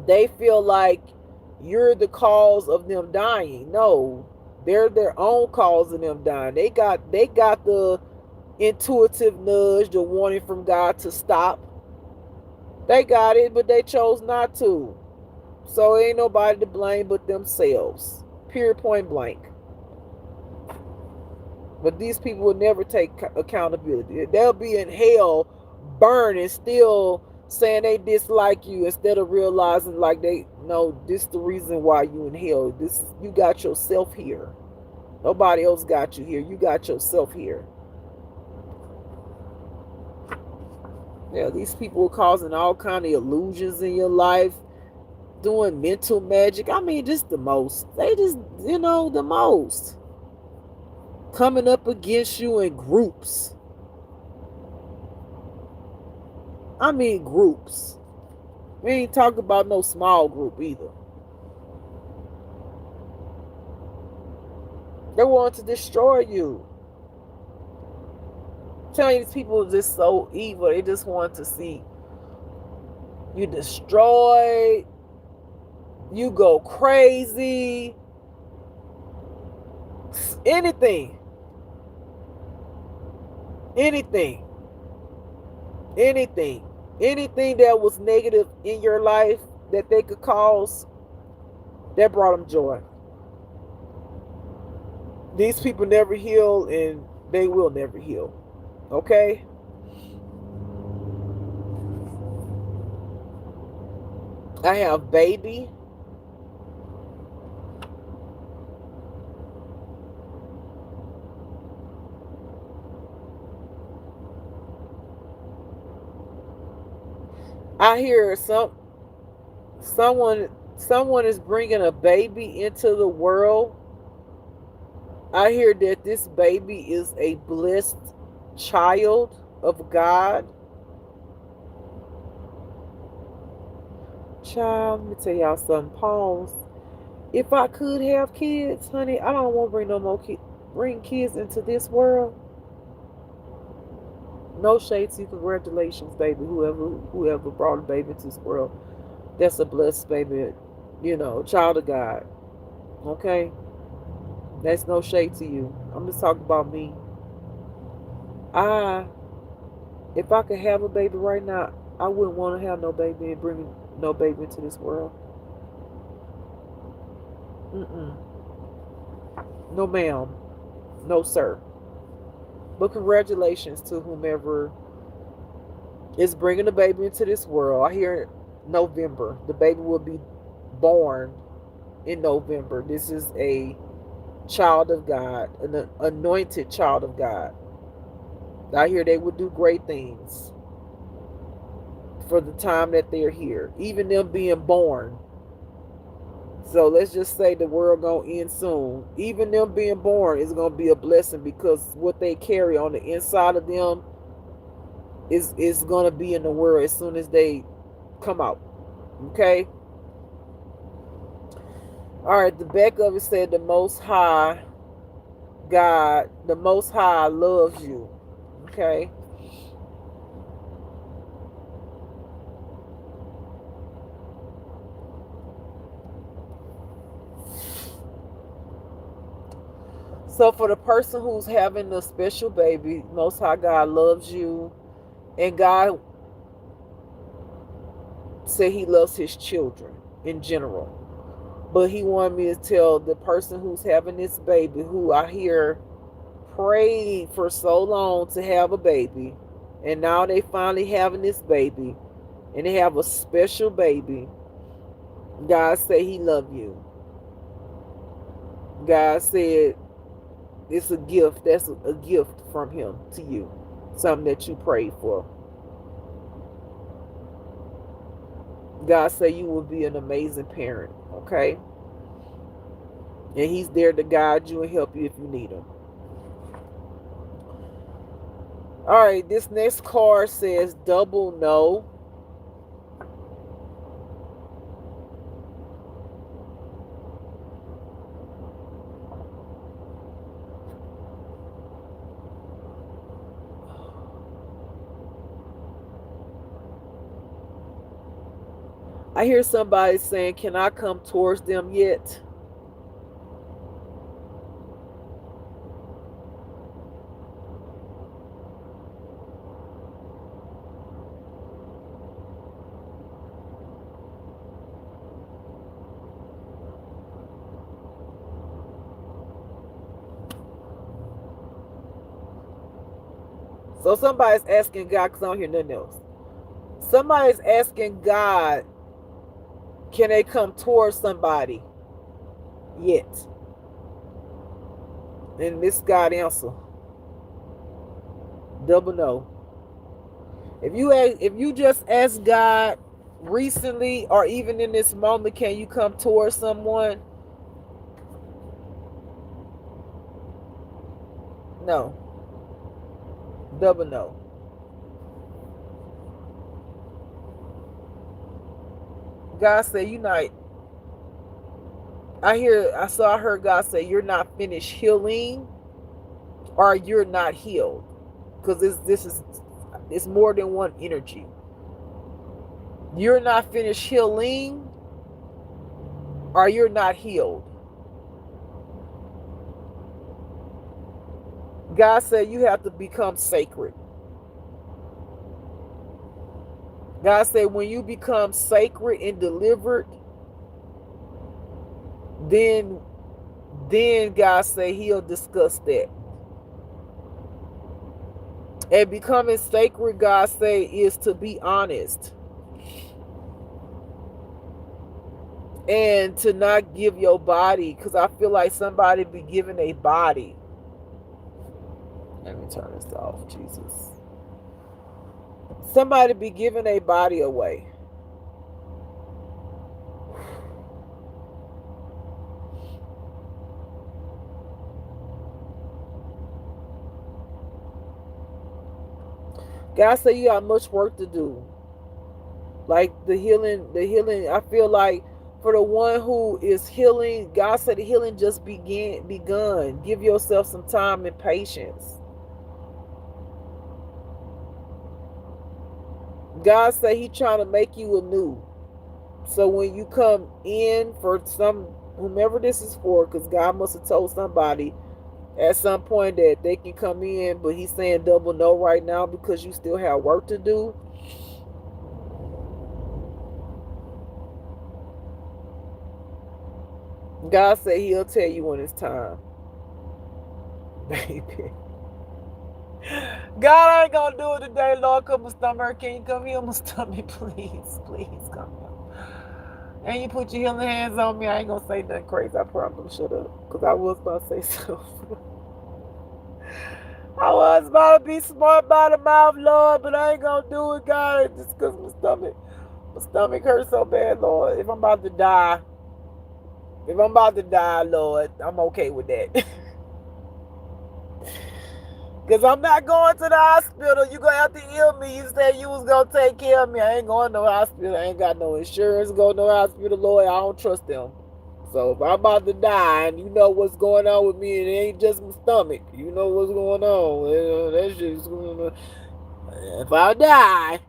they feel like you're the cause of them dying. No, they're their own cause of them dying. They got the intuitive nudge, the warning from God to stop. They got it, but they chose not to. So ain't nobody to blame but themselves. Period, point blank. But these people will never take accountability. They'll be in hell, burning, still saying they dislike you instead of realizing like this is the reason why you in hell. You got yourself here. Nobody else got you here. You got yourself here. Yeah, these people are causing all kind of illusions in your life, doing mental magic. I mean, just the most. They just, the most. Coming up against you in groups. I mean, groups. We ain't talking about no small group either. They want to destroy you. I'm telling you, these people are just so evil. They just want to see you destroyed. You go crazy. Anything. Anything that was negative in your life that they could cause, that brought them joy. These people never heal and they will never heal. Okay? I have baby. I hear someone is bringing a baby into the world. I hear that this baby is a blessed child of God. Child, let me tell y'all something. Pause. If I could have kids, honey, I don't want to bring no more bring kids into this world. No shade to you. Congratulations, baby. Whoever brought a baby into this world, that's a blessed baby. Child of God. Okay? That's no shade to you. I'm just talking about me. If I could have a baby right now, I wouldn't want to have no baby and bring no baby into this world. No, ma'am. No, sir. But congratulations to whomever It's bringing the baby into this world. I hear November. The baby will be born in November. This is a child of God, an anointed child of God. I hear they will do great things for the time that they're here, even them being born. So let's just say the world gonna end soon. Even them being born is gonna be a blessing, because what they carry on the inside of them is gonna be in the world as soon as they come out. Okay. All right. The back of it said the Most High God, the Most High loves you. Okay. So for the person who's having a special baby, Most High God loves you, and God said He loves His children in general. But He wanted me to tell the person who's having this baby, who I hear prayed for so long to have a baby, and now they finally having this baby, and they have a special baby. God said He love you. God said it's a gift. That's a gift from Him to you. Something that you prayed for. God said you will be an amazing parent. Okay. And He's there to guide you and help you if you need Him. All right. This next card says double no. I hear somebody saying, can I come towards them yet? So somebody's asking God, because I don't hear nothing else. Somebody's asking God, can they come towards somebody yet? And this God answer, double no. If you just ask God recently or even in this moment, can you come towards someone? No. Double no. God said, you not. I heard God say, you're not finished healing, or you're not healed, because it's more than one energy. You're not finished healing, or you're not healed. God said you have to become sacred. God said when you become sacred and delivered, then God said He'll discuss that. And becoming sacred, God say, is to be honest and to not give your body, because I feel like somebody be giving a body. Let me turn this off, Jesus. Somebody be giving a body away. God said you got much work to do. Like the healing, I feel like for the one who is healing, God said the healing just begun. Give yourself some time and patience. God said He trying to make you anew. So when you come in for whomever this is for, because God must have told somebody at some point that they can come in, but He's saying double no right now because you still have work to do. God said He'll tell you when it's time. Baby. God, I ain't gonna do it today, Lord. Cause my stomach. Can you come heal my stomach, please? Please come here. And you put your healing hands on me. I ain't gonna say nothing crazy. I promise. Shut up. Cause I was about to say something. I was about to be smart by the mouth, Lord, but I ain't gonna do it, God. Just cause my stomach hurts so bad, Lord. If I'm about to die, Lord, I'm okay with that. Cause I'm not going to the hospital. You gonna have to heal me. You said you was gonna take care of me. I ain't going to no hospital. I ain't got no insurance. Go to no hospital, Lord. I don't trust them. So if I'm about to die and you know what's going on with me, and it ain't just my stomach. You know what's going on. That shit's going on. If I die,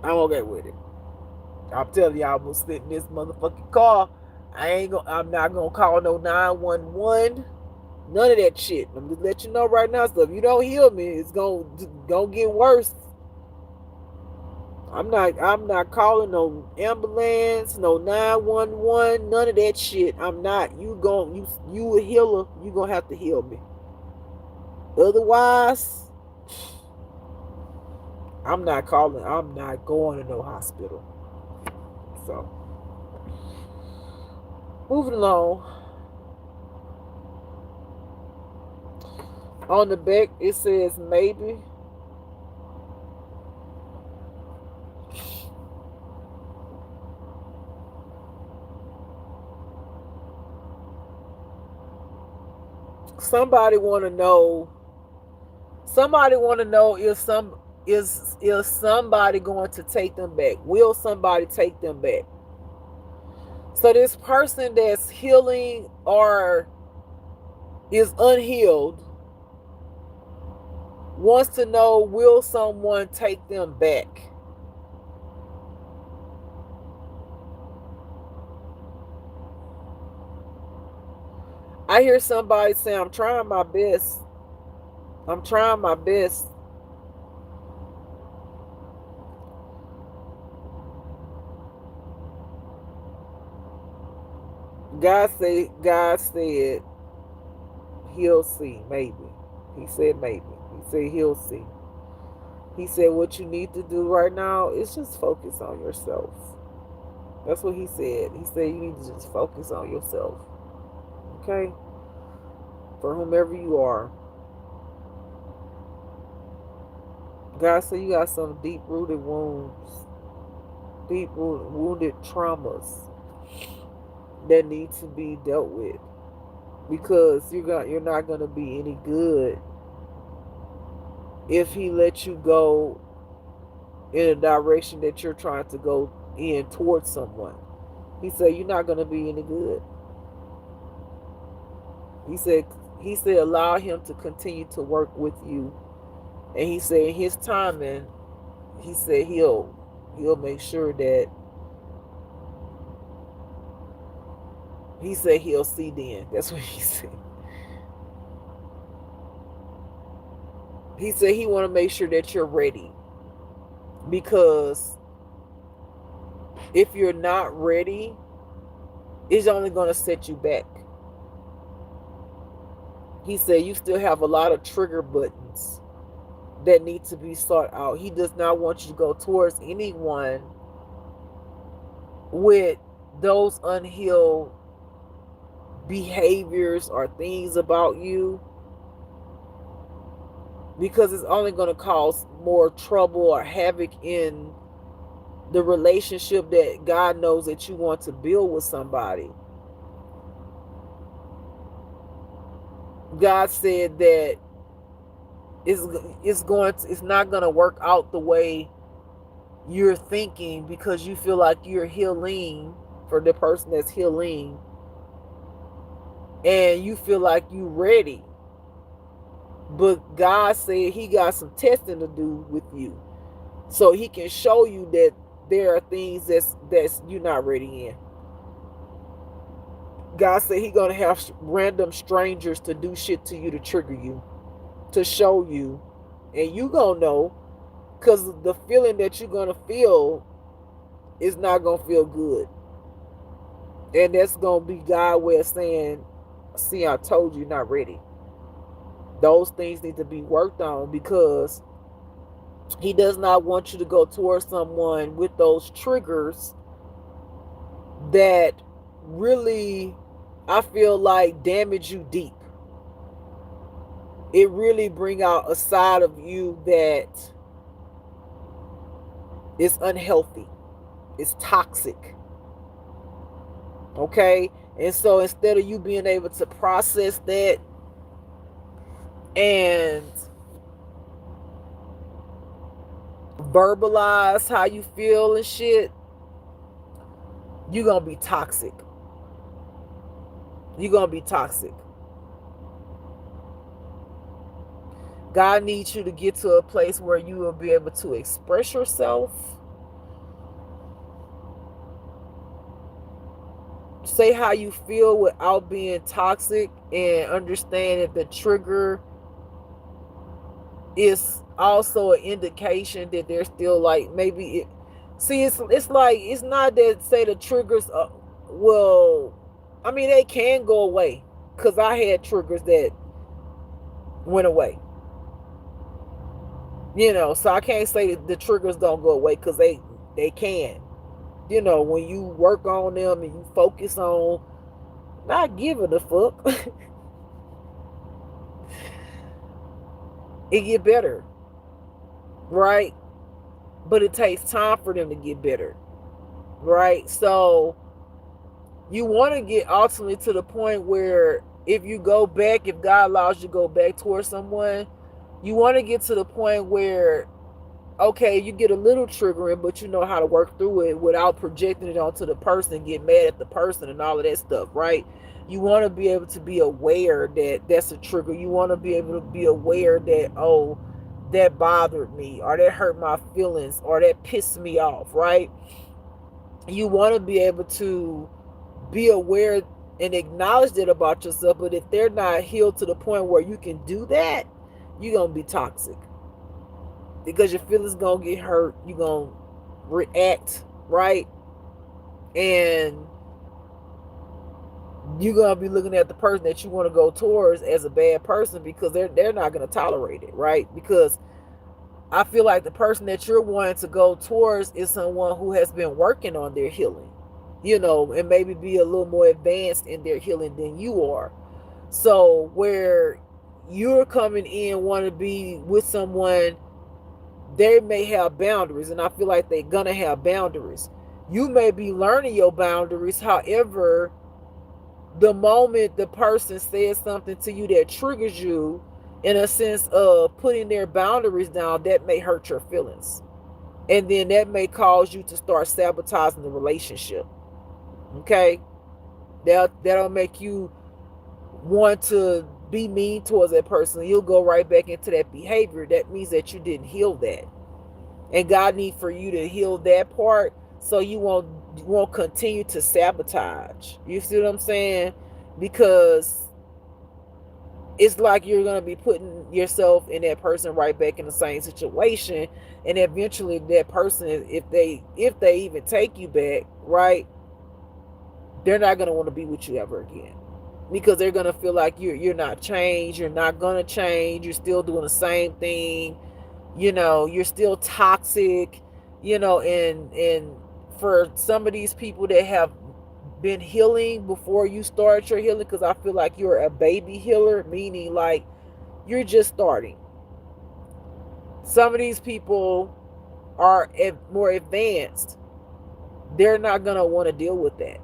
I'm okay with it. I'm telling you, I will sit in this motherfucking car. I'm not gonna call no 911. None of that shit. I'm just letting you know right now. So if you don't heal me, it's gonna get worse. I'm not calling no ambulance, no 911, none of that shit. I'm not. You a healer. You gonna have to heal me. Otherwise, I'm not going to no hospital. So moving along. On the back it says maybe. Somebody want to know. Somebody want to know is somebody going to take them back? Will somebody take them back? So this person that's healing or is unhealed wants to know, will someone take them back? I hear somebody say, I'm trying my best. I'm trying my best. God said he'll see, maybe. He said maybe. He said he'll see. He said what you need to do right now is just focus on yourself. That's what he said. He said you need to just focus on yourself. Okay? For whomever you are. God said you got some deep-rooted wounds. Deep-rooted wounded traumas that need to be dealt with. Because you're not going to be any good if he lets you go in a direction that you're trying to go in towards someone. He said you're not going to be any good. He said allow him to continue to work with you. And he said in his timing, he said he'll make sure that he said he'll see then. That's what he said. He said he want to make sure that you're ready. Because if you're not ready, it's only going to set you back. He said you still have a lot of trigger buttons that need to be sought out. He does not want you to go towards anyone with those unhealed behaviors or things about you, because it's only going to cause more trouble or havoc in the relationship that God knows that you want to build with somebody. God said that it's not going to work out the way you're thinking, because you feel like you're healing for the person that's healing, and you feel like you're ready. But God said he got some testing to do with you, so he can show you that there are things that's you're not ready in. God said he gonna have random strangers to do shit to you, to trigger you, to show you, and you gonna know, because the feeling that you're gonna feel is not gonna feel good. And that's gonna be God's way of saying, see, I told you, not ready. Those things need to be worked on, because he does not want you to go towards someone with those triggers that really, I feel like, damage you deep. It really bring out a side of you that is unhealthy. It's toxic. Okay? And so instead of you being able to process that and verbalize how you feel and shit, you're gonna be toxic. You're gonna be toxic. God needs you to get to a place where you will be able to express yourself, say how you feel without being toxic, and understand that the trigger is also an indication that they're still like, maybe it, see, it's like, it's not that say the triggers well, I mean, they can go away, because I had triggers that went away, so I can't say that the triggers don't go away, because they can, when you work on them and you focus on not giving a fuck. It get better, right? But it takes time for them to get better, right? So you want to get ultimately to the point where, if you go back, if God allows you to go back towards someone, you want to get to the point where, okay, you get a little triggering, but you know how to work through it without projecting it onto the person and get mad at the person and all of that stuff, right? You want to be able to be aware that that's a trigger. You want to be able to be aware that, oh, that bothered me, or that hurt my feelings, or that pissed me off, right? You want to be able to be aware and acknowledge that about yourself. But if they're not healed to the point where you can do that, you're going to be toxic, because your feelings going to get hurt. You're going to react, right? And you're going to be looking at the person that you want to go towards as a bad person, because they're not going to tolerate it, right? Because I feel like the person that you're wanting to go towards is someone who has been working on their healing, and maybe be a little more advanced in their healing than you are. So where you're coming in, want to be with someone, they may have boundaries, and I feel like they're gonna have boundaries. You may be learning your boundaries. However, the moment the person says something to you that triggers you, in a sense of putting their boundaries down, that may hurt your feelings, and then that may cause you to start sabotaging the relationship. Okay, that'll make you want to be mean towards that person. You'll go right back into that behavior. That means that you didn't heal that, and God needs for you to heal that part, so you won't continue to sabotage. You see what I'm saying? Because it's like you're going to be putting yourself and that person right back in the same situation, and eventually that person, if they even take you back, right, they're not going to want to be with you ever again, because they're going to feel like you're not changed. You're not going to change. You're still doing the same thing. You're still toxic. And for some of these people that have been healing before you start your healing, because I feel like you're a baby healer, meaning like you're just starting. Some of these people are more advanced. They're not going to want to deal with that.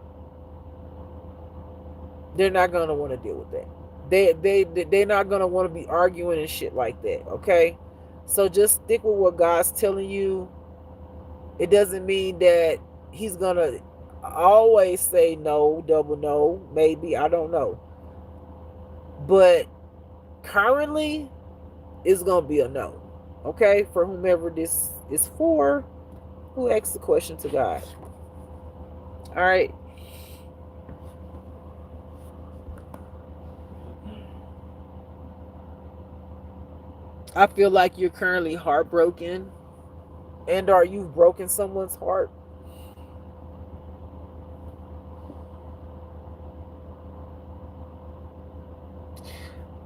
They're not going to want to deal with that. They're not going to want to be arguing and shit like that, okay? So just stick with what God's telling you. It doesn't mean that he's going to always say no, double no, maybe, I don't know. But currently, it's going to be a no, okay? For whomever this is for, who asked the question to God. All right. I feel like you're currently heartbroken, and or you've broken someone's heart.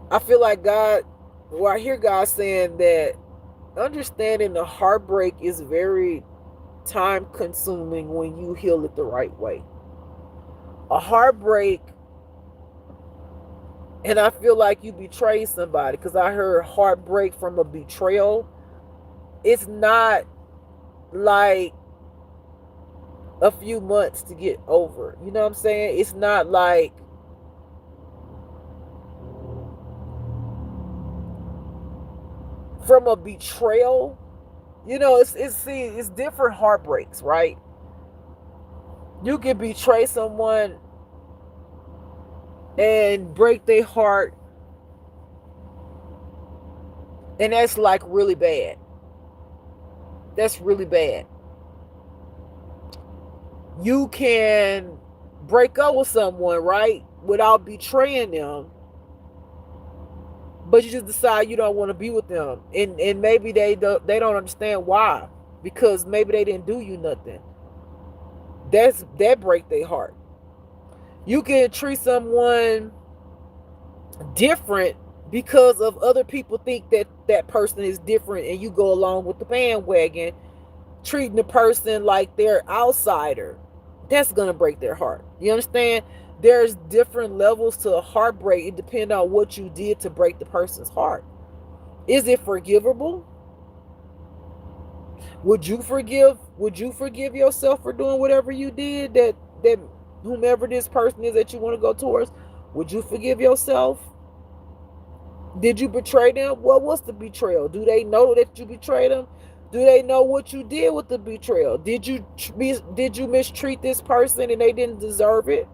I feel like God Well, I hear God saying that understanding the heartbreak is very time consuming when you heal it the right way. A heartbreak, and I feel like you betrayed somebody because I heard heartbreak from a betrayal. It's not like a few months to get over. You know what I'm saying? It's not like from a betrayal. You know, it's different heartbreaks, right? You can betray someone and break their heart, and that's like really bad. That's really bad. You can break up with someone, right, without betraying them, but you just decide you don't want to be with them, and maybe they don't understand why, because maybe they didn't do you nothing. That break their heart. You can treat someone different because of other people think that that person is different, and you go along with the bandwagon, treating the person like they're outsider. That's gonna break their heart. You understand? There's different levels to a heartbreak. It depends on what you did to break the person's heart. Is it forgivable? Would you forgive yourself for doing whatever you did, that whomever this person is that you want to go towards? Would you forgive yourself? Did you betray them? What was the betrayal? Do they know that you betrayed them? Do they know what you did with the betrayal? Did you mistreat this person and they didn't deserve it?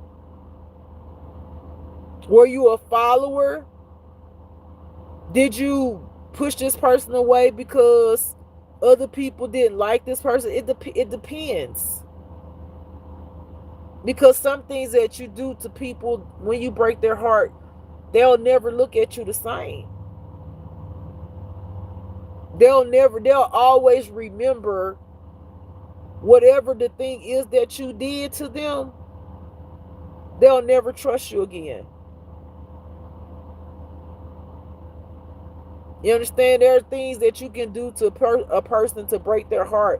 Were you a follower? Did you push this person away because other people didn't like this person? It depends. Because some things that you do to people when you break their heart, they'll never look at you the same. They'll always remember whatever the thing is that you did to them. They'll never trust you again. You understand? There are things that you can do to a person to break their heart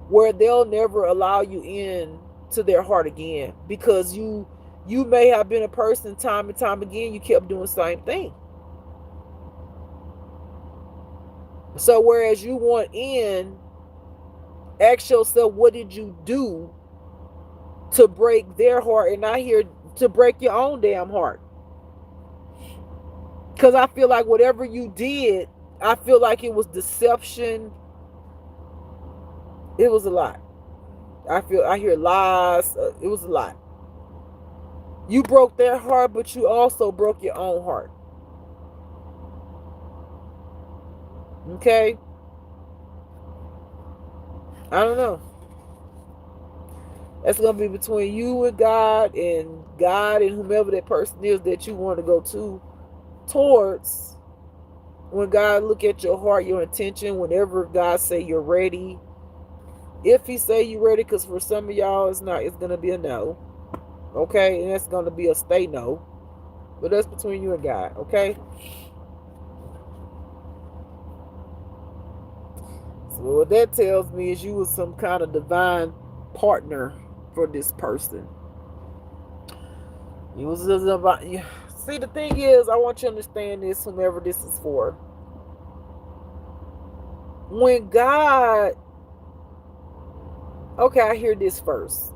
where they'll never allow you in to their heart again, because you may have been a person time and time again, you kept doing the same thing. So whereas you want in, ask yourself, what did you do to break their heart, and not here to break your own damn heart? Because I feel like whatever you did, I feel like it was deception. It was a lot. I hear lies. It was a lot. You broke their heart, but you also broke your own heart. Okay? I don't know. That's going to be between you and God and whomever that person is that you want to go towards. When God look at your heart, your intention, whenever God say you're ready, if he say you're ready, because for some of y'all it's going to be a no. Okay? And that's going to be a stay no. But that's between you and God. Okay? So what that tells me is you was some kind of divine partner for this person. You was just about. See, the thing is, I want you to understand this, whomever this is for. When God, okay, I hear this first.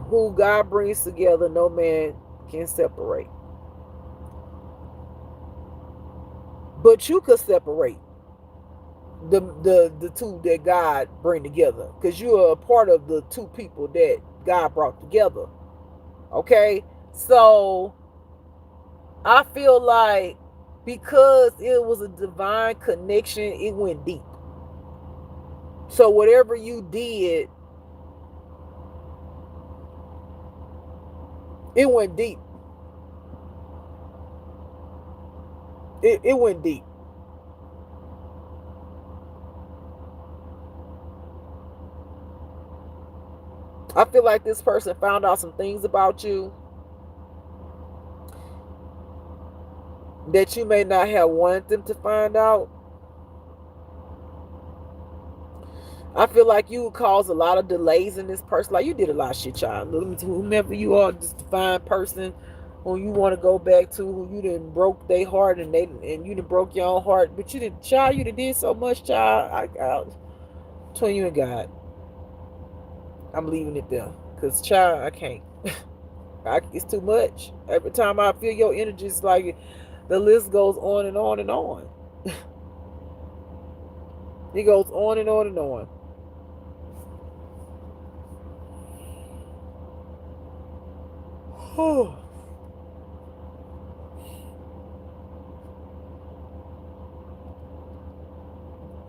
Who God brings together, no man can separate. But you could separate the two that God bring together, because you are a part of the two people that God brought together. Okay, so I feel like because it was a divine connection, it went deep. So whatever you did, it went deep. It went deep. I feel like this person found out some things about you. that you may not have wanted them to find out. I feel like you would cause a lot of delays in this person. Like, you did a lot of shit, child. Whomever you are, this divine person who you want to go back to, who you done broke their heart and you done broke your own heart. But you didn't, child, you done did so much, child. Between you and God, I'm leaving it there. Because, child, I can't. It's too much. Every time I feel your energy, it's like the list goes on and on and on. It goes on and on and on.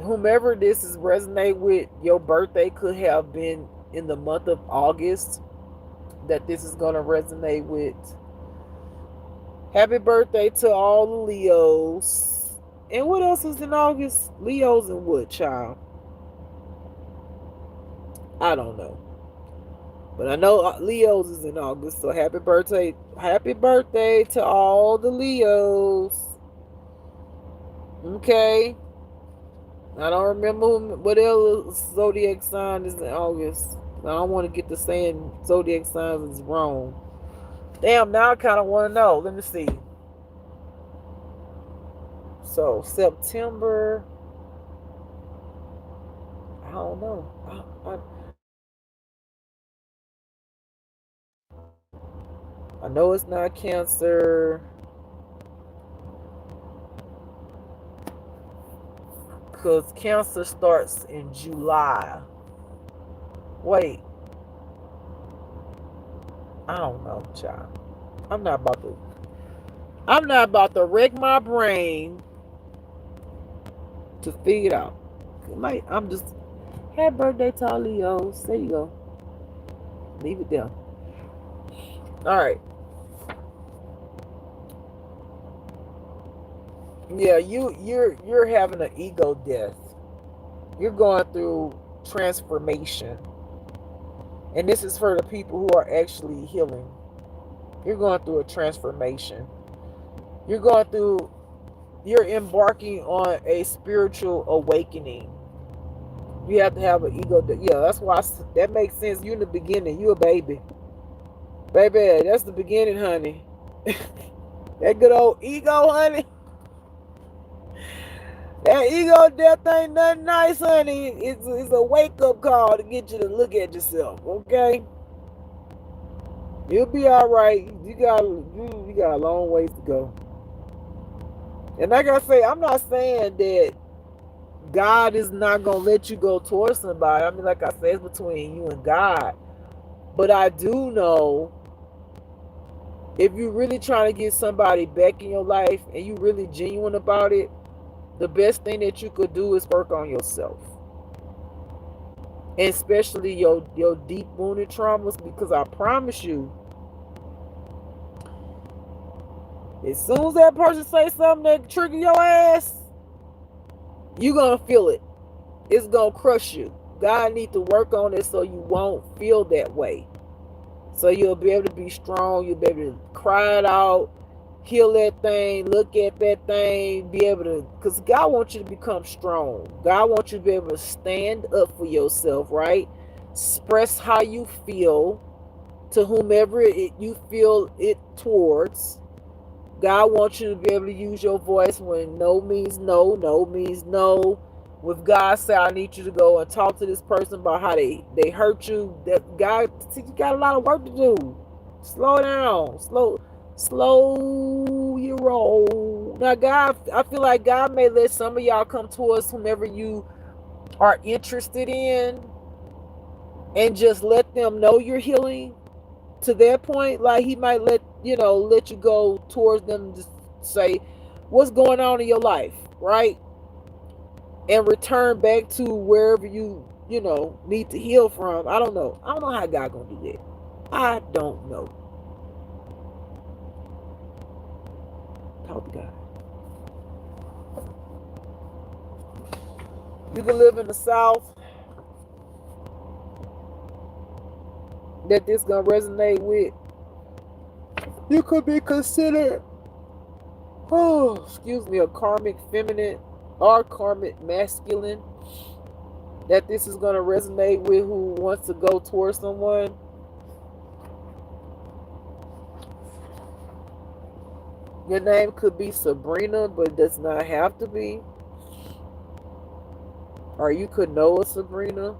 Whomever this is resonate with, your birthday could have been in the month of August that this is going to resonate with. Happy birthday to all the Leos. And what else is in August? Leos and what, child? I don't know. But I know Leos is in August, so happy birthday. Happy birthday to all the Leos. Okay. I don't remember what else zodiac sign is in August. I don't want to get to saying zodiac signs is wrong. Damn, now I kind of want to know. Let me see. So, September. I don't know. I know it's not Cancer. Because Cancer starts in July. Wait. I don't know, child. I'm not about to wreck my brain to figure it out. I'm just, happy birthday to all Leos. There you go. Leave it there. Alright. Yeah, you're having an ego death. You're going through transformation. And this is for the people who are actually healing. You're going through a transformation. You're embarking on a spiritual awakening. You have to have an ego death. Yeah, that's why that makes sense. You in the beginning. You a baby. Baby, that's the beginning, honey. That good old ego, honey. That ego death ain't nothing nice, honey. It's a wake-up call to get you to look at yourself, okay? You'll be all right. You got a long ways to go. And like I say, I'm not saying that God is not going to let you go towards somebody. I mean, like I said, it's between you and God. But I do know, if you're really trying to get somebody back in your life and you really genuine about it, the best thing that you could do is work on yourself. And especially your deep wounded traumas, because I promise you, as soon as that person say something that trigger your ass, you're going to feel it. It's going to crush you. God needs to work on it so you won't feel that way. So you'll be able to be strong. You'll be able to cry it out, heal that thing, look at that thing, be able to, because God wants you to become strong. God wants you to be able to stand up for yourself, right? Express how you feel to whomever you feel it towards. God wants you to be able to use your voice when no means no, no means no. With God say, I need you to go and talk to this person about how they hurt you. That God, see, you got a lot of work to do. Slow down. Slow your roll. Now, God, I feel like God may let some of y'all come towards whomever you are interested in and just let them know you're healing to their point. Like, he might let you go towards them and just say, what's going on in your life, right? And return back to wherever you need to heal from. I don't know how God gonna do that. I don't know. Talk to God. You can live in the South that this gonna resonate with. You could be considered Oh, excuse me, a karmic feminine or karmic masculine that this is going to resonate with, who wants to go towards someone. Your name could be Sabrina, but it does not have to be. Or you could know a Sabrina.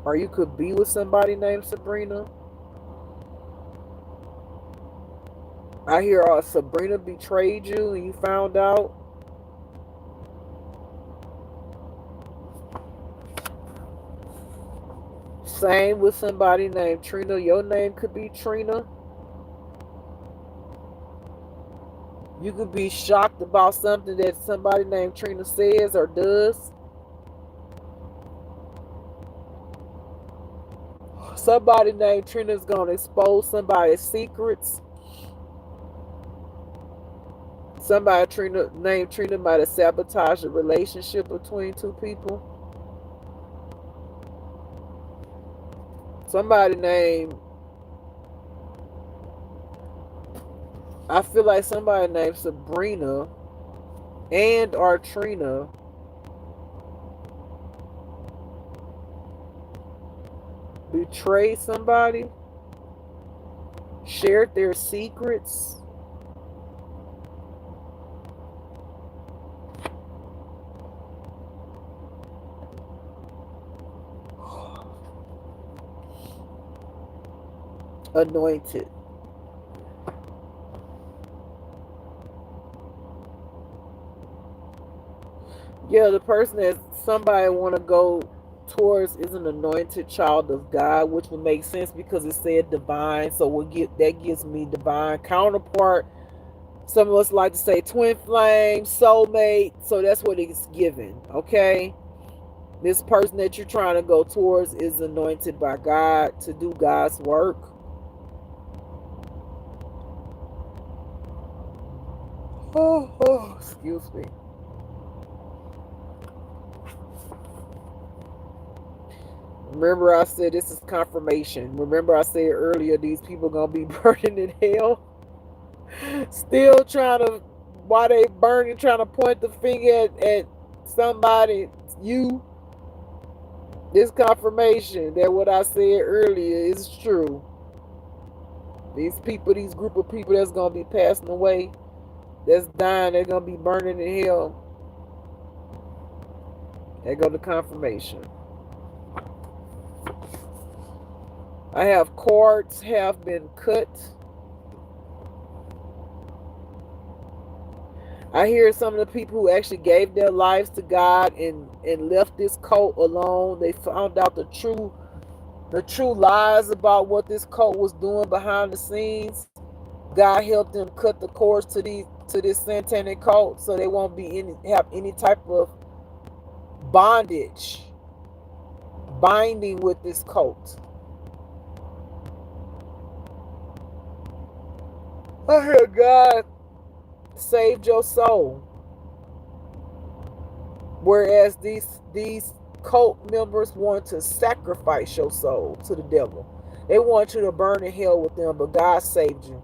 Or you could be with somebody named Sabrina. I hear Sabrina betrayed you and you found out. Same with somebody named Trina. Your name could be Trina. You could be shocked about something that somebody named Trina says or does. Somebody named Trina is going to expose somebody's secrets. Somebody named Trina might have sabotaged a relationship between two people. Somebody named, I feel like somebody named Sabrina and or Trina betrayed somebody, shared their secrets. Anointed. Yeah, the person that somebody want to go towards is an anointed child of God, which would make sense because it said divine. So that gives me divine counterpart. Some of us like to say twin flame, soulmate. So that's what it's given. Okay. This person that you're trying to go towards is anointed by God to do God's work. Oh, excuse me. Remember I said this is confirmation. Remember I said earlier these people going to be burning in hell. Still trying to, while they burning, trying to point the finger at somebody, you. This confirmation that what I said earlier is true. These people, these group of people that's going to be passing away, that's dying, they're going to be burning in hell. There go the confirmation. I have cords have been cut. I hear some of the people who actually gave their lives to God and left this cult alone. They found out the true lies about what this cult was doing behind the scenes. God helped them cut the cords to this satanic cult, so they won't have any type of binding with this cult. I hear God saved your soul, whereas these cult members want to sacrifice your soul to the devil. They want you to burn in hell with them, but God saved you.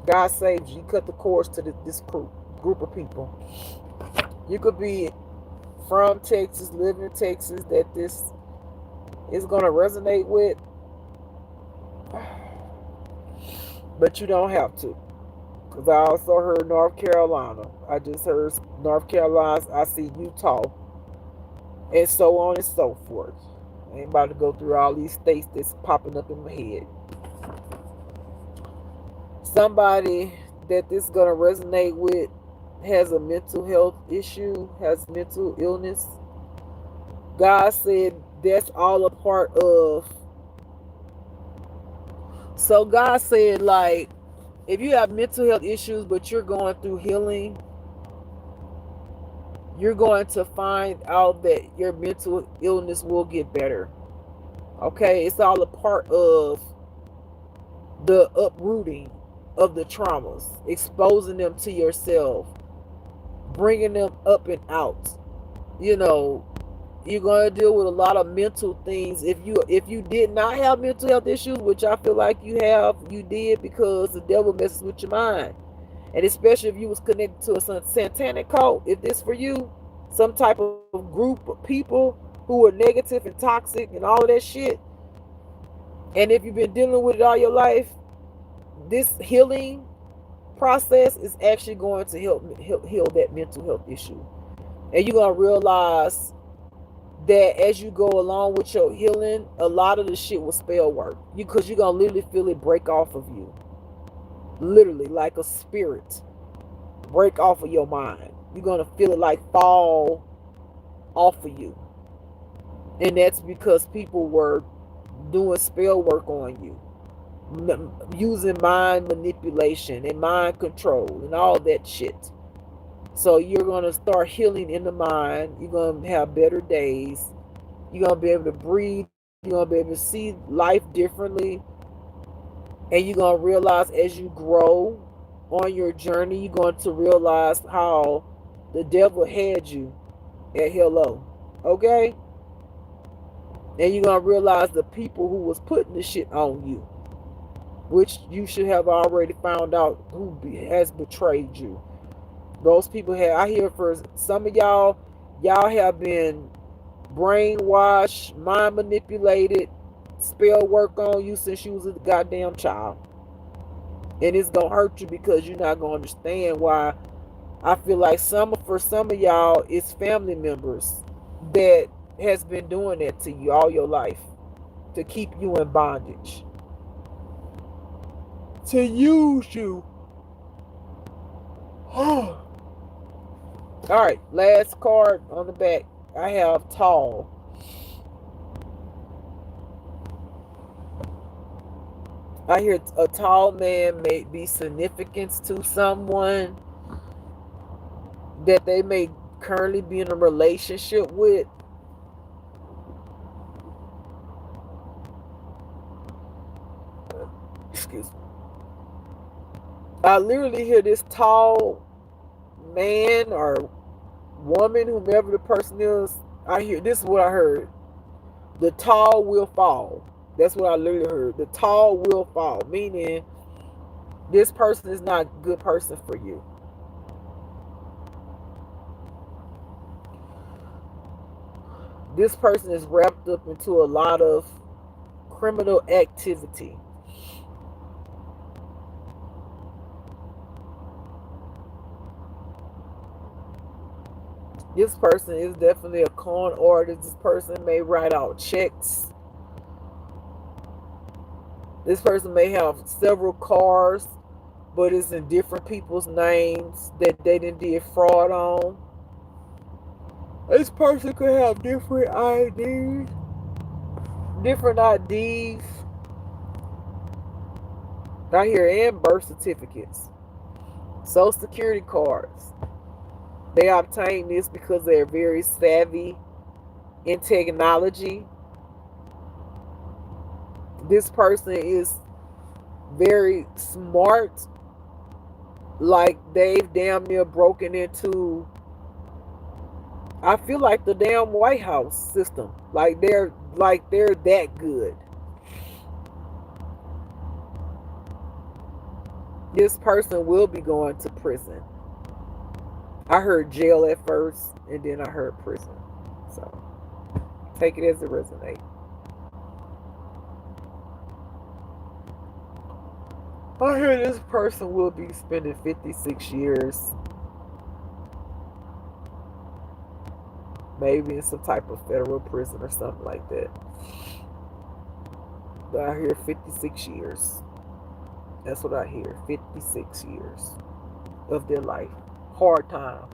God saved you. He cut the cords to this group of people. You could be from Texas, live in Texas, that this is going to resonate with, but you don't have to. Because I also heard North Carolina. I just heard North Carolina. I see Utah. And so on and so forth. I ain't about to go through all these states that's popping up in my head. Somebody that this is going to resonate with has a mental health issue, has mental illness. God said that's all a part of. So God said, like, if you have mental health issues, but you're going through healing, you're going to find out that your mental illness will get better. Okay? It's all a part of the uprooting of the traumas, exposing them to yourself, bringing them up and out. You know, You're going to deal with a lot of mental things. If you did not have mental health issues, which I feel like you did, because the devil messes with your mind. And especially if you was connected to a satanic cult, if this for you, some type of group of people who are negative and toxic and all of that shit, and if you've been dealing with it all your life, this healing process is actually going to help heal that mental health issue. And you're going to realize that as you go along with your healing, a lot of the shit will spell work. Because you're going to literally feel it break off of you. Literally, like a spirit break off of your mind. You're going to feel it like fall off of you. And that's because people were doing spell work on you, using mind manipulation and mind control and all that shit. So you're going to start healing in the mind. You're going to have better days. You're going to be able to breathe. You're going to be able to see life differently. And you're going to realize as you grow on your journey, you're going to realize how the devil had you at hello. Okay? And you're going to realize the people who was putting the shit on you, which you should have already found out who has betrayed you. Those people I hear for some of y'all have been brainwashed, mind manipulated, spell work on you since you was a goddamn child. And it's going to hurt you because you're not going to understand why. I feel like for some of y'all, it's family members that has been doing that to you all your life to keep you in bondage, to use you. All right, last card on the back. I have tall. I hear a tall man may be significance to someone that they may currently be in a relationship with. Excuse me. I literally hear this tall man or woman, whomever the person is. This is what I heard. The tall will fall. That's what I literally heard. The tall will fall, meaning this person is not a good person for you. This person is wrapped up into a lot of criminal activity. This person is definitely a con artist. This person may write out checks. This person may have several cars, but it's in different people's names that they didn't did fraud on. This person could have different IDs. I hear, and birth certificates, social security cards. They obtain this because they're very savvy in technology. This person is very smart. Like they've damn near broken into, I feel like, the damn White House system. Like they're that good. This person will be going to prison. I heard jail at first, and then I heard prison. So take it as it resonates. I hear this person will be spending 56 years, maybe in some type of federal prison or something like that. But I hear 56 years. That's what I hear. 56 years of their life. Hard time.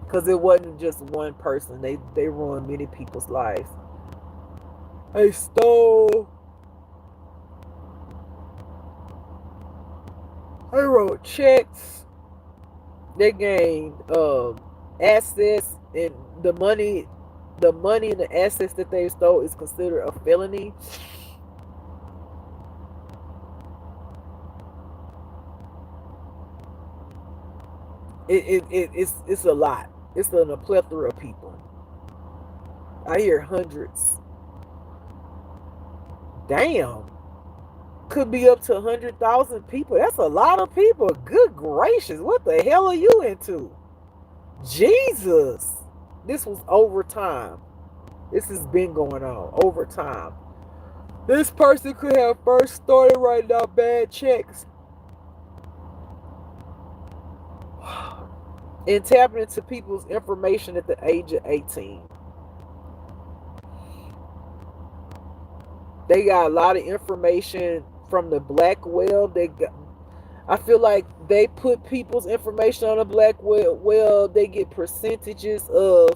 Because it wasn't just one person. They ruined many people's lives. They stole. They wrote checks. They gained assets, and the money and the assets that they stole is considered a felony. It's a lot. It's a plethora of people. I hear hundreds. Damn. Could be up to 100,000 people. That's a lot of people. Good gracious. What the hell are you into? Jesus. This was over time. This has been going on over time. This person could have first started writing out bad checks and tapping into people's information at the age of 18. They got a lot of information from the black web. I feel like they put people's information on the black web. Well, they get percentages of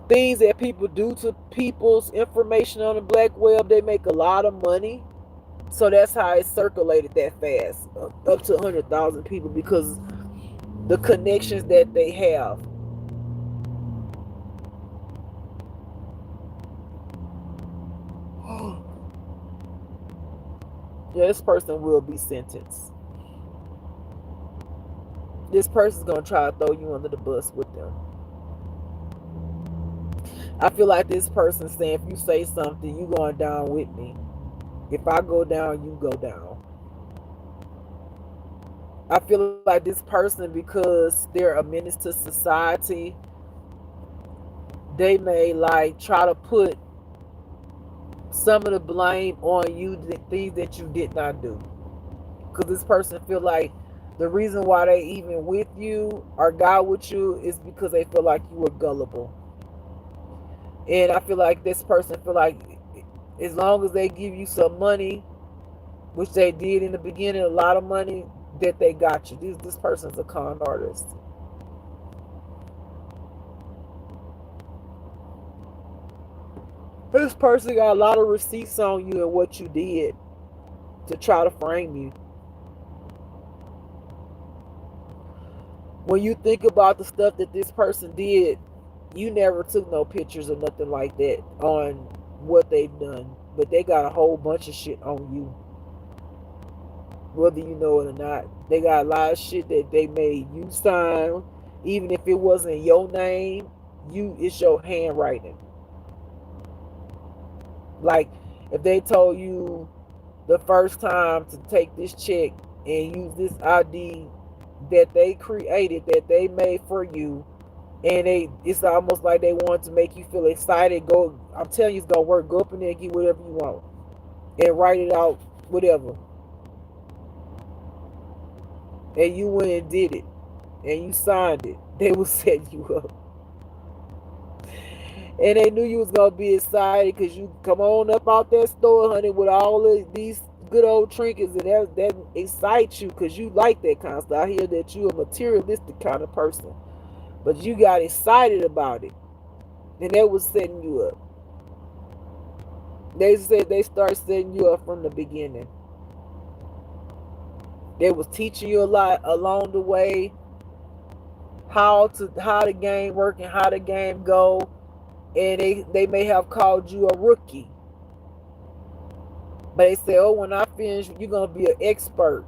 things that people do to people's information on the black web. They make a lot of money. So that's how it circulated that fast, up to 100,000 people, because the connections that they have. Yeah, this person will be sentenced. This person's going to try to throw you under the bus with them. I feel like this person's saying, if you say something, you going down with me. If I go down, you go down. I feel like this person, because they're a menace to society, they may like try to put some of the blame on you, the things that you did not do. Because this person feel like the reason why they even with you or got with you is because they feel like you were gullible. And I feel like this person feel like as long as they give you some money, which they did in the beginning, a lot of money, that they got you. This person's a con artist. This person got a lot of receipts on you and what you did to try to frame you. When you think about the stuff that this person did, you never took no pictures or nothing like that on what they've done. But they got a whole bunch of shit on you, whether you know it or not. They got a lot of shit that they made you sign, even if it wasn't your name. It's your handwriting. Like if they told you the first time to take this check and use this ID that they created, that they made for you, and it's almost like they want to make you feel excited. Go, I'm telling you, it's gonna work. Go up in there and get whatever you want and write it out, whatever. And you went and did it, and you signed it. They will set you up. And they knew you was gonna be excited because you come on up out that store, honey, with all of these good old trinkets, and that excites you because you like that kind of stuff. I hear that you a materialistic kind of person, but you got excited about it, and that was setting you up. They said they start setting you up from the beginning. They was teaching you a lot along the way, how the game work and how the game go. And they may have called you a rookie, but they say, oh, when I finish, you're gonna be an expert.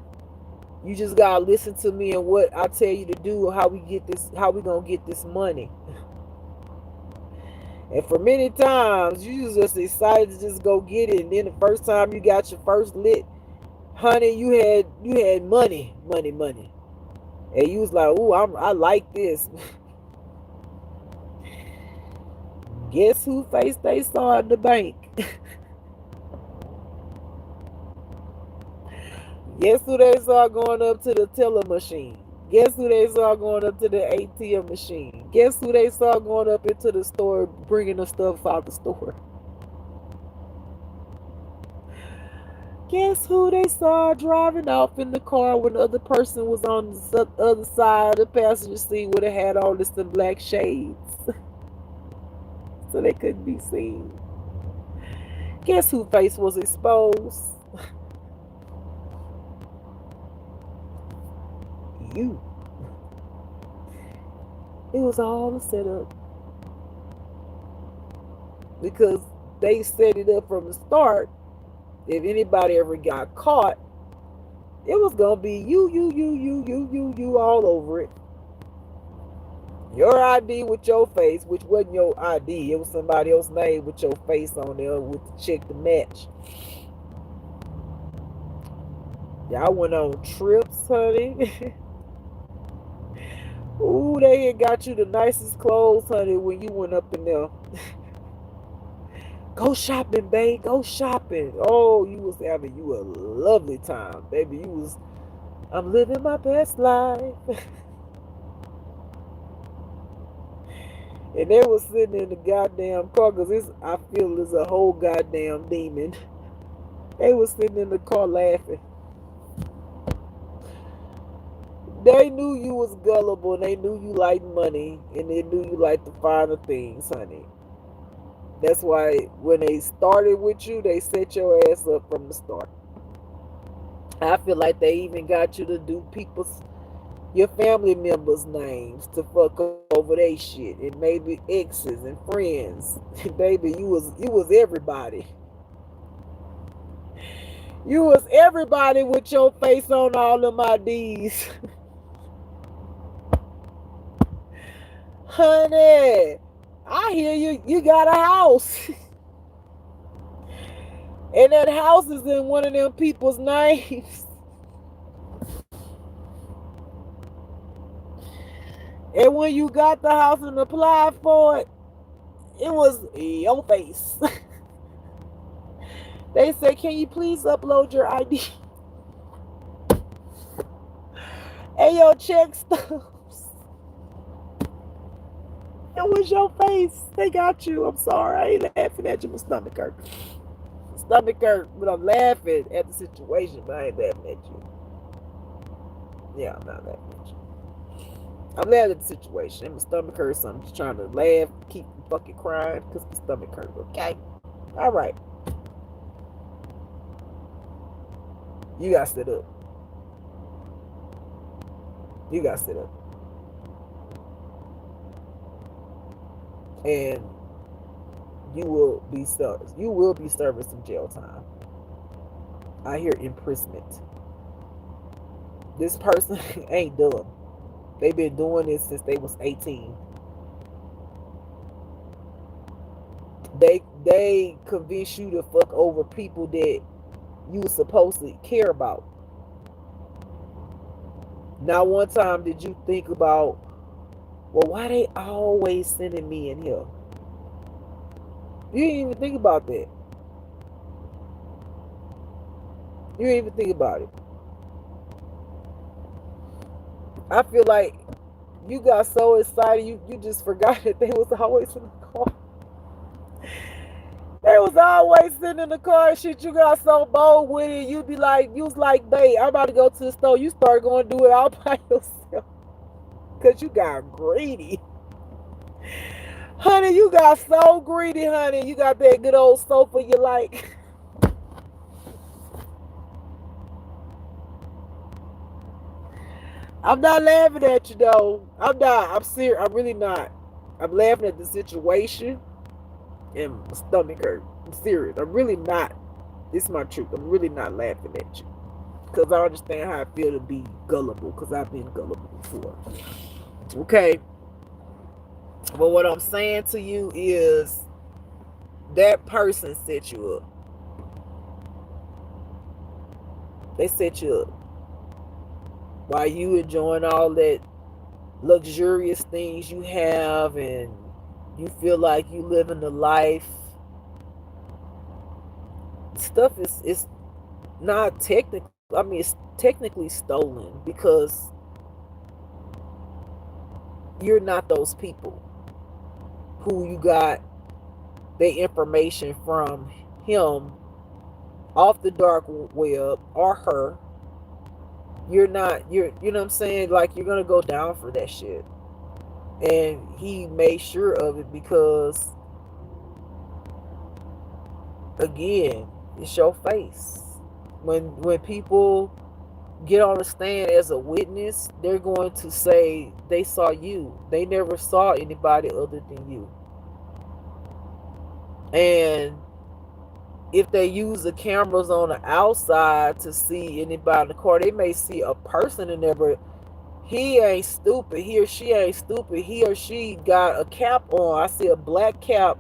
You just gotta listen to me and what I tell you to do, how we gonna get this money. And for many times you just excited to just go get it, and then the first time you got your first lit, honey, you had money, and you was like, ooh, I like this. Guess who face they saw in the bank? Guess who they saw going up to the teller machine? Guess who they saw going up to the ATM machine? Guess who they saw going up into the store bringing the stuff out the store? Guess who they saw driving off in the car when the other person was on the other side of the passenger seat, would have had all this in black shades so they couldn't be seen? Guess whose face was exposed? You. It was all a setup, because they set it up from the start. If anybody ever got caught, it was gonna be you all over it. Your ID with your face, which wasn't your ID. It was somebody else's name with your face on there with the check to match. Y'all went on trips, honey. Ooh, they had got you the nicest clothes, honey, when you went up in there. Go shopping, babe. Go shopping. Oh, you was having you a lovely time, baby. You was, I'm living my best life. And they was sitting in the goddamn car, because I feel there's a whole goddamn demon. They was sitting in the car laughing. They knew you was gullible, and they knew you liked money, and they knew you liked the finer things, honey. That's why when they started with you, they set your ass up from the start. I feel like they even got you to do your family members' names to fuck over their shit, and maybe exes and friends. Baby, you was everybody. You was everybody with your face on all them IDs. Honey, I hear you got a house. And that house is in one of them people's names. And when you got the house and applied for it, it was your face. They said, can you please upload your ID? And your check stubs. It was your face. They got you. I'm sorry. I ain't laughing at you. My stomach hurt. My stomach hurt, but I'm laughing at the situation, but I ain't laughing at you. Yeah, I'm not laughing at you. I'm laughing at the situation. My stomach hurts, so I'm just trying to laugh, keep from fucking crying, because my stomach hurts, okay? All right. You got to sit up. You got to sit up. And you will be serving some jail time. I hear imprisonment. This person ain't dumb. They've been doing this since they was 18. They convince you to fuck over people that you were supposed to care about. Not one time did you think about, well, why they always sending me in here? You didn't even think about that. You didn't even think about it. I feel like you got so excited, you just forgot that they was always in the car. They was always sitting in the car and shit. You got so bold with it. You was like, babe, I'm about to go to the store. You start going to do it all by yourself. Because you got greedy. Honey, you got so greedy, honey. You got that good old sofa you like. I'm not laughing at you, though. I'm not. I'm serious. I'm really not. I'm laughing at the situation. And my stomach hurt. I'm serious. I'm really not. This is my truth. I'm really not laughing at you. Because I understand how I feel to be gullible. Because I've been gullible before. Okay. But what I'm saying to you is that person set you up. They set you up. While you enjoying all that luxurious things you have and you feel like you living the life, stuff is not technically, I mean, it's technically stolen because you're not those people who you got their information from him off the dark web or her. You know what I'm saying? Like, you're going to go down for that shit. And he made sure of it because, again, it's your face. When people get on the stand as a witness, they're going to say they saw you. They never saw anybody other than you. And if they use the cameras on the outside to see anybody in the car, they may see a person in there, but He ain't stupid. He or she ain't stupid. He or she got a cap on. I see a black cap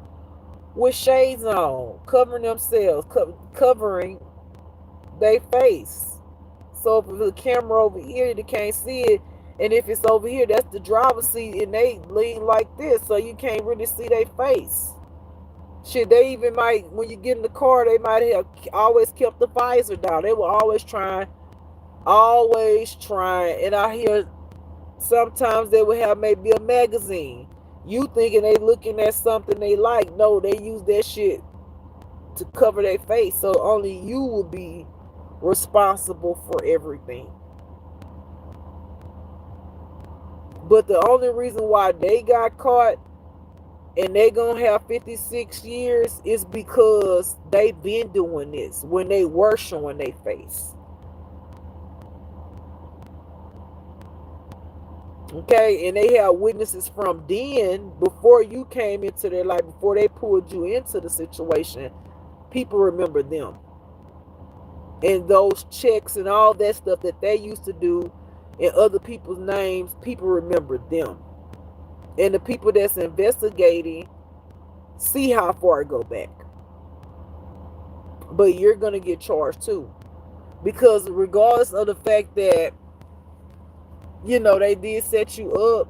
with shades on, covering themselves, covering their face. So if the camera over here, you can't see it. And if it's over here, that's the driver's seat, and they lean like this, so you can't really see their face. Shit, they even might, when you get in the car, they might have always kept the visor down. They were always trying. And I hear sometimes they would have maybe a magazine. You thinking they looking at something they like. No, they use that shit to cover their face. So only you will be responsible for everything. But the only reason why they got caught and they gonna have 56 years is because they been doing this when they were showing their face. Okay, and they have witnesses from then, before you came into their life, before they pulled you into the situation. People remember them. And those checks and all that stuff that they used to do in other people's names, people remember them. And the people that's investigating see how far it go back. But you're going to get charged too. Because regardless of the fact that, you know, they did set you up,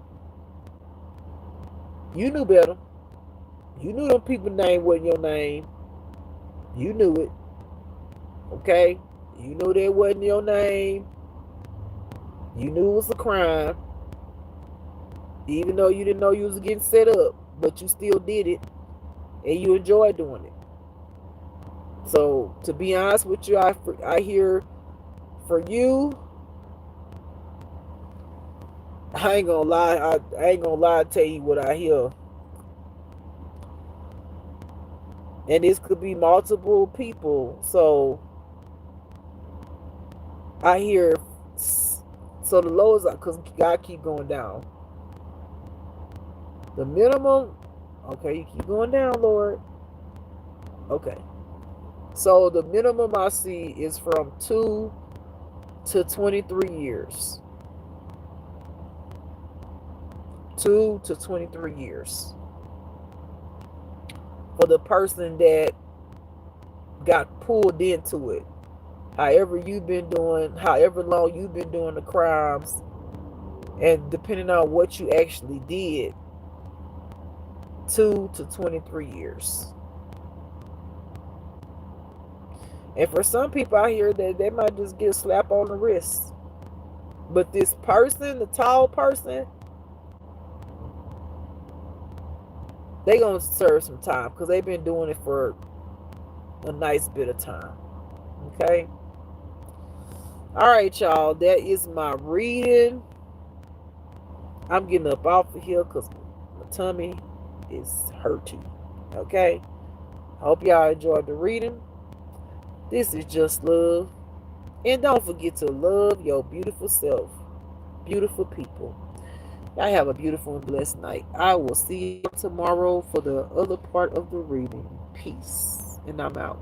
you knew better. You knew them people's name wasn't your name. You knew it. Okay? You knew that wasn't your name. You knew it was a crime. Even though you didn't know you was getting set up. But you still did it. And you enjoyed doing it. So, to be honest with you, I hear for you, I ain't gonna lie. I ain't gonna lie and tell you what I hear. And this could be multiple people. So, I hear, so the lowest, because God keep going down. The minimum, okay, you keep going down, Lord. Okay. So the minimum I see is from 2 to 23 years. 2 to 23 years. For the person that got pulled into it. However you've been doing, however long you've been doing the crimes, and depending on what you actually did, 2 to 23 years. And for some people out here, that they might just get a slap on the wrist. But this person, the tall person, they gonna serve some time because they've been doing it for a nice bit of time. Okay? All right, y'all. That is my reading. I'm getting up off of here because my tummy is hurting. Okay? I hope y'all enjoyed the reading. This is Just Love. And don't forget to love your beautiful self. Beautiful people. Y'all have a beautiful and blessed night. I will see you tomorrow for the other part of the reading. Peace. And I'm out.